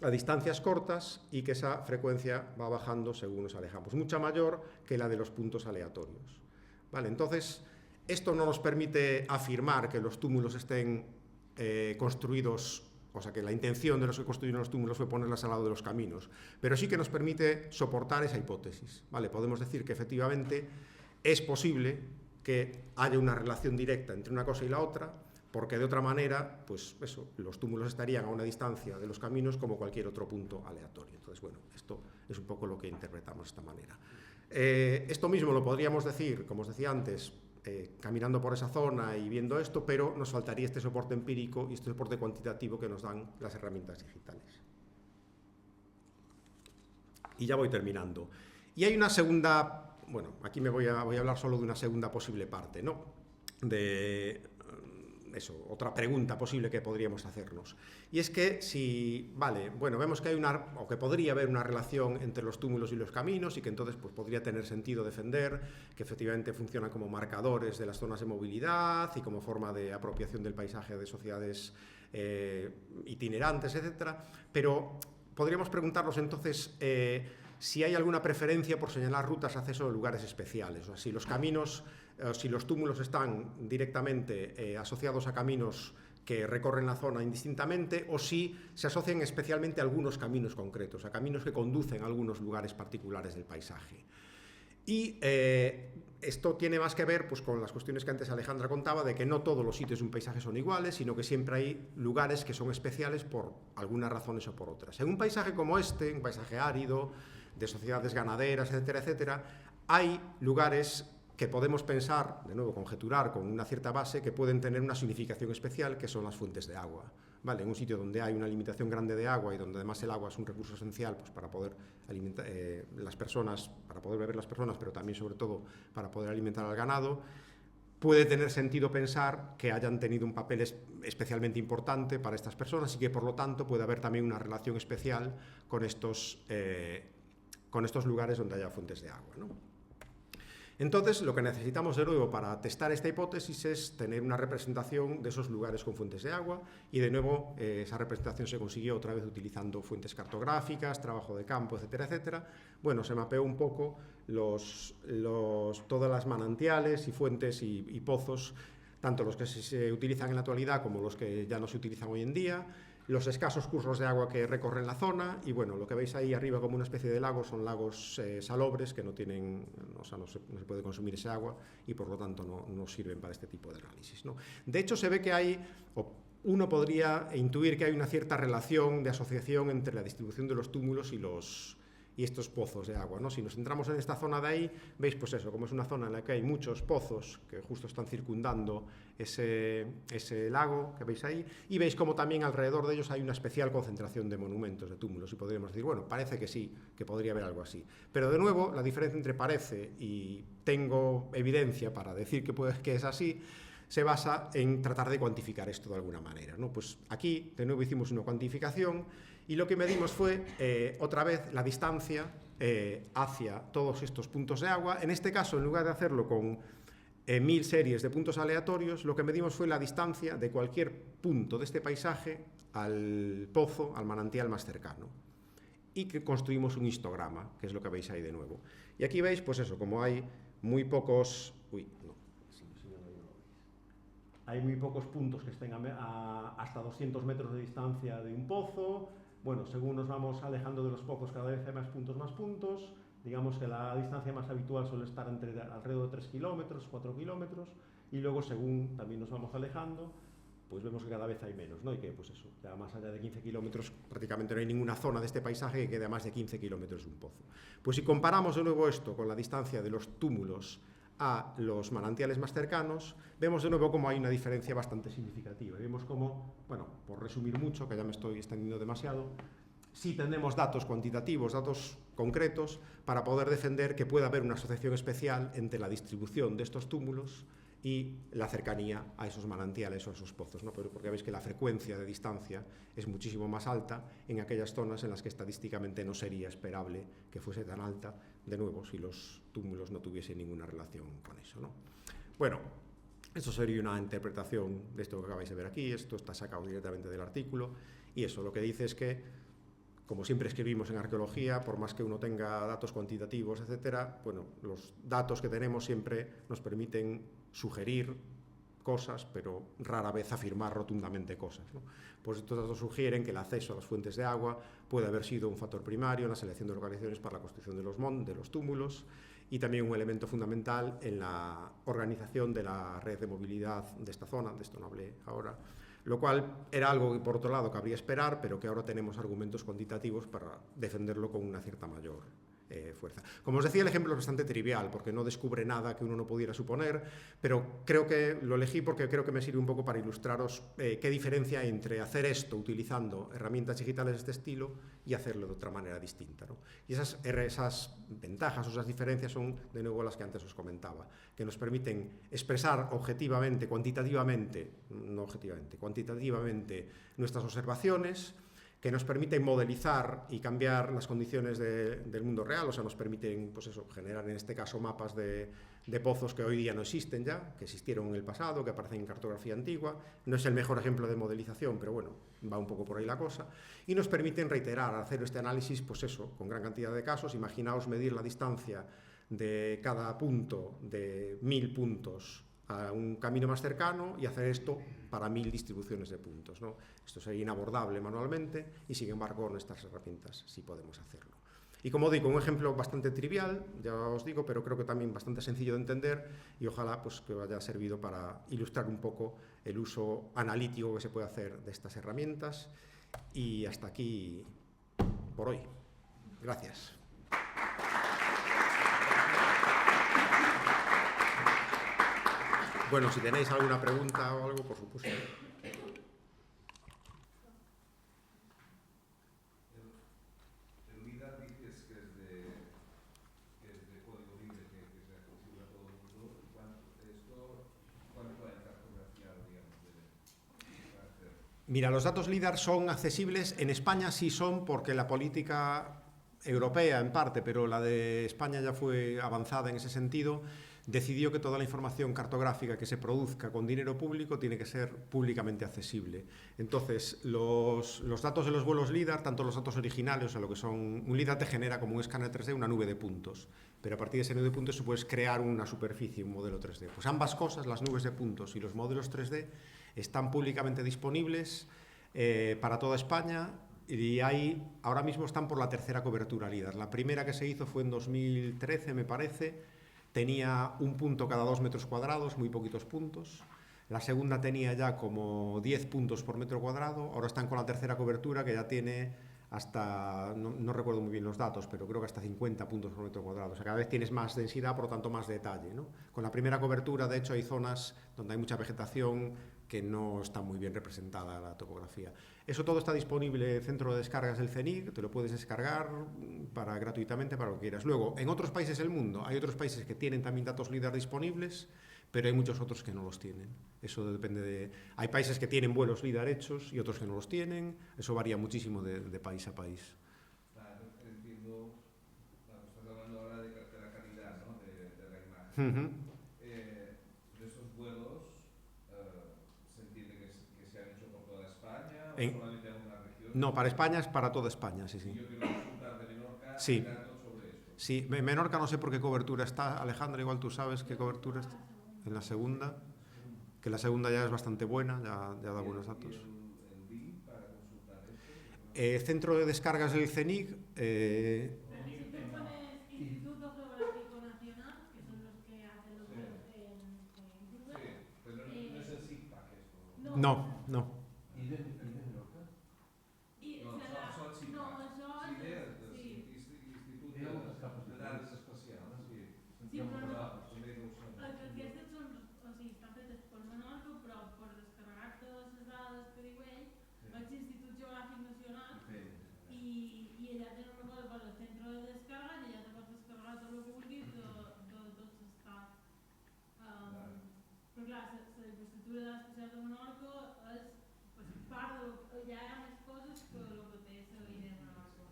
a distancias cortas y que esa frecuencia va bajando según nos alejamos, mucha mayor que la de los puntos aleatorios. Vale, entonces, esto no nos permite afirmar que los túmulos estén construidos, o sea, que la intención de los que construyeron los túmulos fue ponerlas al lado de los caminos, pero sí que nos permite soportar esa hipótesis. Vale, podemos decir que efectivamente es posible que haya una relación directa entre una cosa y la otra, porque de otra manera, pues eso, los túmulos estarían a una distancia de los caminos como cualquier otro punto aleatorio. Entonces, bueno, esto es un poco lo que interpretamos de esta manera. Esto mismo lo podríamos decir, como os decía antes, caminando por esa zona y viendo esto, pero nos faltaría este soporte empírico y este soporte cuantitativo que nos dan las herramientas digitales. Y ya voy terminando. Y hay una segunda, bueno, aquí me voy a hablar solo de una segunda posible parte, ¿no? De eso, otra pregunta posible que podríamos hacernos. Y es que si, vale, bueno, vemos que hay o que podría haber una relación entre los túmulos y los caminos y que entonces pues, podría tener sentido defender que efectivamente funcionan como marcadores de las zonas de movilidad y como forma de apropiación del paisaje de sociedades itinerantes, etcétera, pero podríamos preguntarnos entonces si hay alguna preferencia por señalar rutas de acceso a lugares especiales, o sea, si los caminos, si los túmulos están directamente asociados a caminos que recorren la zona indistintamente, o si se asocian especialmente a algunos caminos concretos, a caminos que conducen a algunos lugares particulares del paisaje. Y esto tiene más que ver pues, con las cuestiones que antes Alejandra contaba, de que no todos los sitios de un paisaje son iguales, sino que siempre hay lugares que son especiales por algunas razones o por otras. En un paisaje como este, un paisaje árido, de sociedades ganaderas, etcétera, etcétera, hay lugares que podemos pensar, de nuevo, conjeturar con una cierta base, que pueden tener una significación especial, que son las fuentes de agua. ¿Vale? En un sitio donde hay una limitación grande de agua y donde además el agua es un recurso esencial pues, para poder alimentar las personas, para poder beber las personas, pero también, sobre todo, para poder alimentar al ganado, puede tener sentido pensar que hayan tenido un papel especialmente importante para estas personas y que, por lo tanto, puede haber también una relación especial con estos lugares donde haya fuentes de agua, ¿no? Entonces, lo que necesitamos de nuevo para testar esta hipótesis es tener una representación de esos lugares con fuentes de agua y, de nuevo, esa representación se consiguió otra vez utilizando fuentes cartográficas, trabajo de campo, etcétera, etcétera. Bueno, se mapeó un poco todas las manantiales y fuentes y pozos, tanto los que se utilizan en la actualidad como los que ya no se utilizan hoy en día, los escasos cursos de agua que recorren la zona y bueno, lo que veis ahí arriba como una especie de lago son lagos salobres que no tienen, o sea, no se puede consumir ese agua y por lo tanto no sirven para este tipo de análisis, ¿no? De hecho se ve que hay, uno podría intuir que hay una cierta relación de asociación entre la distribución de los túmulos y estos pozos de agua, ¿no? Si nos centramos en esta zona de ahí, veis pues eso, como es una zona en la que hay muchos pozos que justo están circundando ese lago que veis ahí, y veis como también alrededor de ellos hay una especial concentración de monumentos, de túmulos, y podríamos decir, bueno, parece que sí, que podría haber algo así. Pero de nuevo, la diferencia entre parece y tengo evidencia para decir que es así, se basa en tratar de cuantificar esto de alguna manera, ¿no? Pues aquí, de nuevo, hicimos una cuantificación y lo que medimos fue, otra vez, la distancia hacia todos estos puntos de agua. En este caso, en lugar de hacerlo con 1000 series de puntos aleatorios, lo que medimos fue la distancia de cualquier punto de este paisaje al pozo, al manantial más cercano. Y que construimos un histograma, que es lo que veis ahí de nuevo. Y aquí veis, pues eso, como hay muy pocos... Hay muy pocos puntos que estén hasta 200 metros de distancia de un pozo. Bueno, según nos vamos alejando de los pozos, cada vez hay más puntos. Digamos que la distancia más habitual suele estar alrededor de 3 kilómetros, 4 kilómetros. Y luego, según también nos vamos alejando, pues vemos que cada vez hay menos, ¿no? Y que, pues eso, ya más allá de 15 kilómetros, prácticamente no hay ninguna zona de este paisaje que quede a más de 15 kilómetros de un pozo. Pues si comparamos de nuevo esto con la distancia de los túmulos a los manantiales más cercanos, vemos de nuevo como hay una diferencia bastante significativa. Vemos como, bueno, por resumir mucho, que ya me estoy extendiendo demasiado, sí tenemos datos cuantitativos, datos concretos, para poder defender que puede haber una asociación especial entre la distribución de estos túmulos y la cercanía a esos manantiales o a esos pozos, ¿no? Porque veis que la frecuencia de distancia es muchísimo más alta en aquellas zonas en las que estadísticamente no sería esperable que fuese tan alta, de nuevo, si los túmulos no tuviesen ninguna relación con eso, ¿no? Bueno, esto sería una interpretación de esto que acabáis de ver aquí, esto está sacado directamente del artículo, y eso lo que dice es que, como siempre escribimos en arqueología, por más que uno tenga datos cuantitativos, etcétera, bueno, los datos que tenemos siempre nos permiten sugerir cosas, pero rara vez afirmar rotundamente cosas, ¿no? Pues estos datos sugieren que el acceso a las fuentes de agua puede haber sido un factor primario en la selección de localizaciones para la construcción de los túmulos y también un elemento fundamental en la organización de la red de movilidad de esta zona, de esto no hablé ahora, lo cual era algo que por otro lado cabría esperar, pero que ahora tenemos argumentos cuantitativos para defenderlo con una cierta mayor fuerza. Como os decía, el ejemplo es bastante trivial, porque no descubre nada que uno no pudiera suponer, pero creo que lo elegí porque creo que me sirve un poco para ilustraros qué diferencia hay entre hacer esto utilizando herramientas digitales de este estilo y hacerlo de otra manera distinta, ¿no? Y esas ventajas o esas diferencias son, de nuevo, las que antes os comentaba, que nos permiten expresar objetivamente, cuantitativamente nuestras observaciones, que nos permiten modelizar y cambiar las condiciones del mundo real, o sea, nos permiten, pues eso, generar en este caso mapas de pozos que hoy día no existen ya, que existieron en el pasado, que aparecen en cartografía antigua. No es el mejor ejemplo de modelización, pero bueno, va un poco por ahí la cosa. Y nos permiten reiterar, hacer este análisis, pues eso, con gran cantidad de casos. Imaginaos medir la distancia de cada punto de 1000 puntos a un camino más cercano y hacer esto para 1000 distribuciones de puntos, ¿no? Esto sería inabordable manualmente y, sin embargo, con estas herramientas sí podemos hacerlo. Y como digo, un ejemplo bastante trivial, ya os digo, pero creo que también bastante sencillo de entender y ojalá pues, que haya servido para ilustrar un poco el uso analítico que se puede hacer de estas herramientas. Y hasta aquí por hoy. Gracias. Bueno, si tenéis alguna pregunta o algo, por supuesto. El LIDAR dices que es de código libre, que se accesible a todo el mundo. ¿Cuánto hay cartografiado, digamos, para hacer? Mira, los datos LIDAR son accesibles. En España sí son, porque la política europea en parte, pero la de España ya fue avanzada en ese sentido, decidió que toda la información cartográfica que se produzca con dinero público tiene que ser públicamente accesible. Entonces, los datos de los vuelos LIDAR, tanto los datos originales, o sea, lo que son, un LIDAR te genera como un escáner 3D una nube de puntos, pero a partir de esa nube de puntos tú puedes crear una superficie, un modelo 3D. Pues ambas cosas, las nubes de puntos y los modelos 3D, están públicamente disponibles para toda España, y ahora mismo están por la tercera cobertura LIDAR. La primera que se hizo fue en 2013, me parece, tenía un punto cada 2 metros cuadrados, muy poquitos puntos. La segunda tenía ya como 10 puntos por metro cuadrado. Ahora están con la tercera cobertura, que ya tiene hasta, no recuerdo muy bien los datos, pero creo que hasta 50 puntos por metro cuadrado. O sea, cada vez tienes más densidad, por lo tanto más detalle, ¿no? Con la primera cobertura, de hecho, hay zonas donde hay mucha vegetación que no está muy bien representada la topografía. Eso todo está disponible en el centro de descargas del CENIC, te lo puedes descargar gratuitamente para lo que quieras. Luego, en otros países del mundo, hay otros países que tienen también datos LIDAR disponibles, pero hay muchos otros que no los tienen. Eso depende de... Hay países que tienen vuelos LIDAR hechos y otros que no los tienen. Eso varía muchísimo de país a país. Claro, entiendo, estás hablando ahora de la calidad, ¿no? de la imagen. De esos vuelos, ¿se entiende que se han hecho por toda España o solamente en una región? No, para España es para toda España, sí, sí. Si yo quiero consultar de Menorca, sí. ¿hay datos sobre esto? Sí, Menorca no sé por qué cobertura está. Alejandra, igual tú sabes qué cobertura está. En la segunda, que la segunda ya es bastante buena, ya da buenos datos. ¿Y el link para consultar esto? Centro de descargas del CENIC. Si tú pones Instituto Geográfico Nacional, que son los que hacen los vuelos en Google. Sí, pero no es el SIGPAC esto. No. ¿Y de Menorca? No, son SIGPAC. Institut de Dades Espacials. Sí, però no. Aquestes són, o sigui, estan fetes per Menorca, però per descarregar-te les dades que diu ell, vaig a l'Institut Geogràfic Nacional i allà tenen una cosa per al centre de descarga i allà te pots descarregar tot el que vulguis de tot l'estat. Però clar, la infraestructura de l'especial de Menorca és part de... Ja hi ha més coses que el que té la idea de Menorca.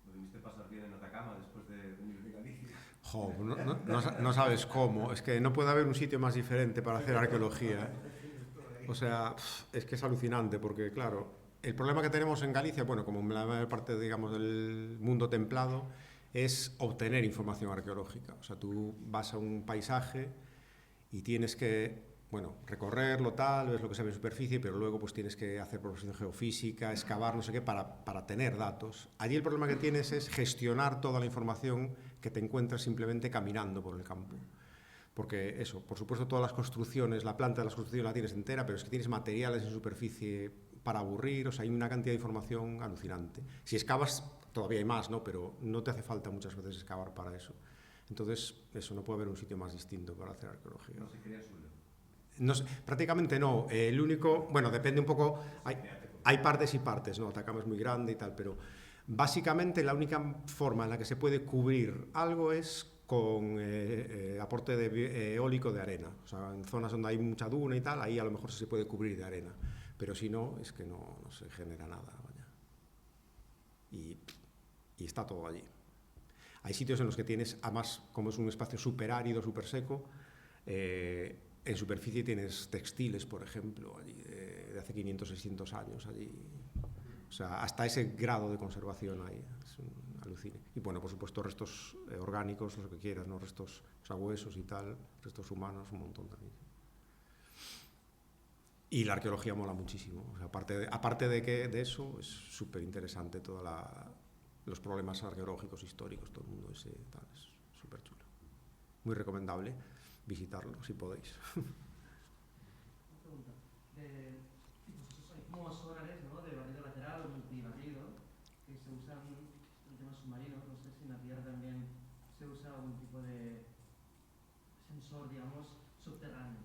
¿Lo debiste pasar bien en Atacama después de venir de Galicia? Jo, no sabes cómo. Es que no puede haber un sitio más diferente para hacer arqueología. O sea, es que es alucinante porque, claro, el problema que tenemos en Galicia, bueno, como en la mayor parte, digamos, del mundo templado, es obtener información arqueológica. O sea, tú vas a un paisaje y tienes que, bueno, recorrerlo tal, ves lo que se ve en superficie, pero luego pues tienes que hacer progresión geofísica, excavar, no sé qué, para tener datos. Allí el problema que tienes es gestionar toda la información que te encuentras simplemente caminando por el campo. Porque eso, por supuesto, todas las construcciones, la planta de las construcciones la tienes entera, pero es que tienes materiales en superficie para aburrir, o sea, hay una cantidad de información alucinante. Si excavas, todavía hay más, ¿no? Pero no te hace falta muchas veces excavar para eso. Entonces, eso, no puede haber un sitio más distinto para hacer arqueología. No se crea suelo. No, prácticamente no. El único, bueno, depende un poco, hay partes y partes, ¿no? Atacama es muy grande y tal, pero básicamente la única forma en la que se puede cubrir algo es con aporte de eólico de arena. O sea, en zonas donde hay mucha duna y tal, ahí a lo mejor se puede cubrir de arena. Pero si no, es que no se genera nada. Vaya. Y está todo allí. Hay sitios en los que tienes, además, como es un espacio súper árido, súper seco, en superficie tienes textiles, por ejemplo, allí de hace 500, 600 años. Allí. O sea, hasta ese grado de conservación hay. Es un alucine. Y bueno, por supuesto, restos orgánicos, lo que quieras, ¿no? Restos, o sea, huesos y tal, restos humanos, un montón también. Y la arqueología mola muchísimo. O sea, aparte de eso, es súper interesante todos los problemas arqueológicos, históricos, todo el mundo ese, tal, es súper chulo. Muy recomendable visitarlo, si podéis. Una pregunta. Hay como solares, ¿no? De barrido lateral o multibarrido que se usan en temas submarinos. No sé si en la Tierra también se usa algún tipo de sensor, digamos, subterráneo.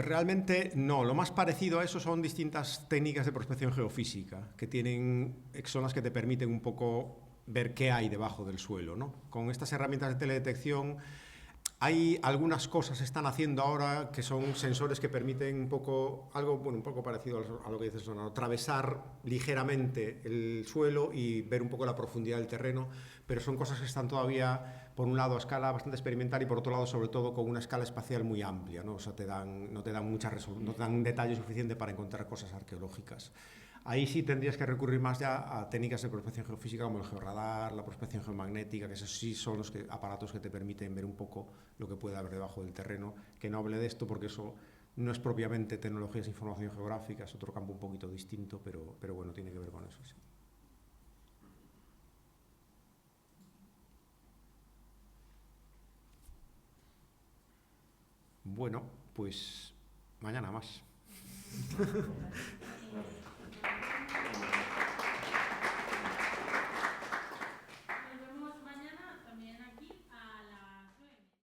Realmente no, lo más parecido a eso son distintas técnicas de prospección geofísica que son las que te permiten un poco ver qué hay debajo del suelo, ¿no? Con estas herramientas de teledetección hay algunas cosas que se están haciendo ahora que son sensores que permiten un poco parecido a lo que dices, ¿no? Atravesar ligeramente el suelo y ver un poco la profundidad del terreno, pero son cosas que están todavía, por un lado, a escala bastante experimental y por otro lado, sobre todo, con una escala espacial muy amplia, ¿no? O sea, no te dan un detalle suficiente para encontrar cosas arqueológicas. Ahí sí tendrías que recurrir más ya a técnicas de prospección geofísica como el georradar, la prospección geomagnética, que esos sí son los aparatos que te permiten ver un poco lo que puede haber debajo del terreno. Que no hable de esto porque eso no es propiamente tecnologías de información geográfica, es otro campo un poquito distinto, pero bueno, tiene que ver con eso, sí. Bueno, pues mañana más.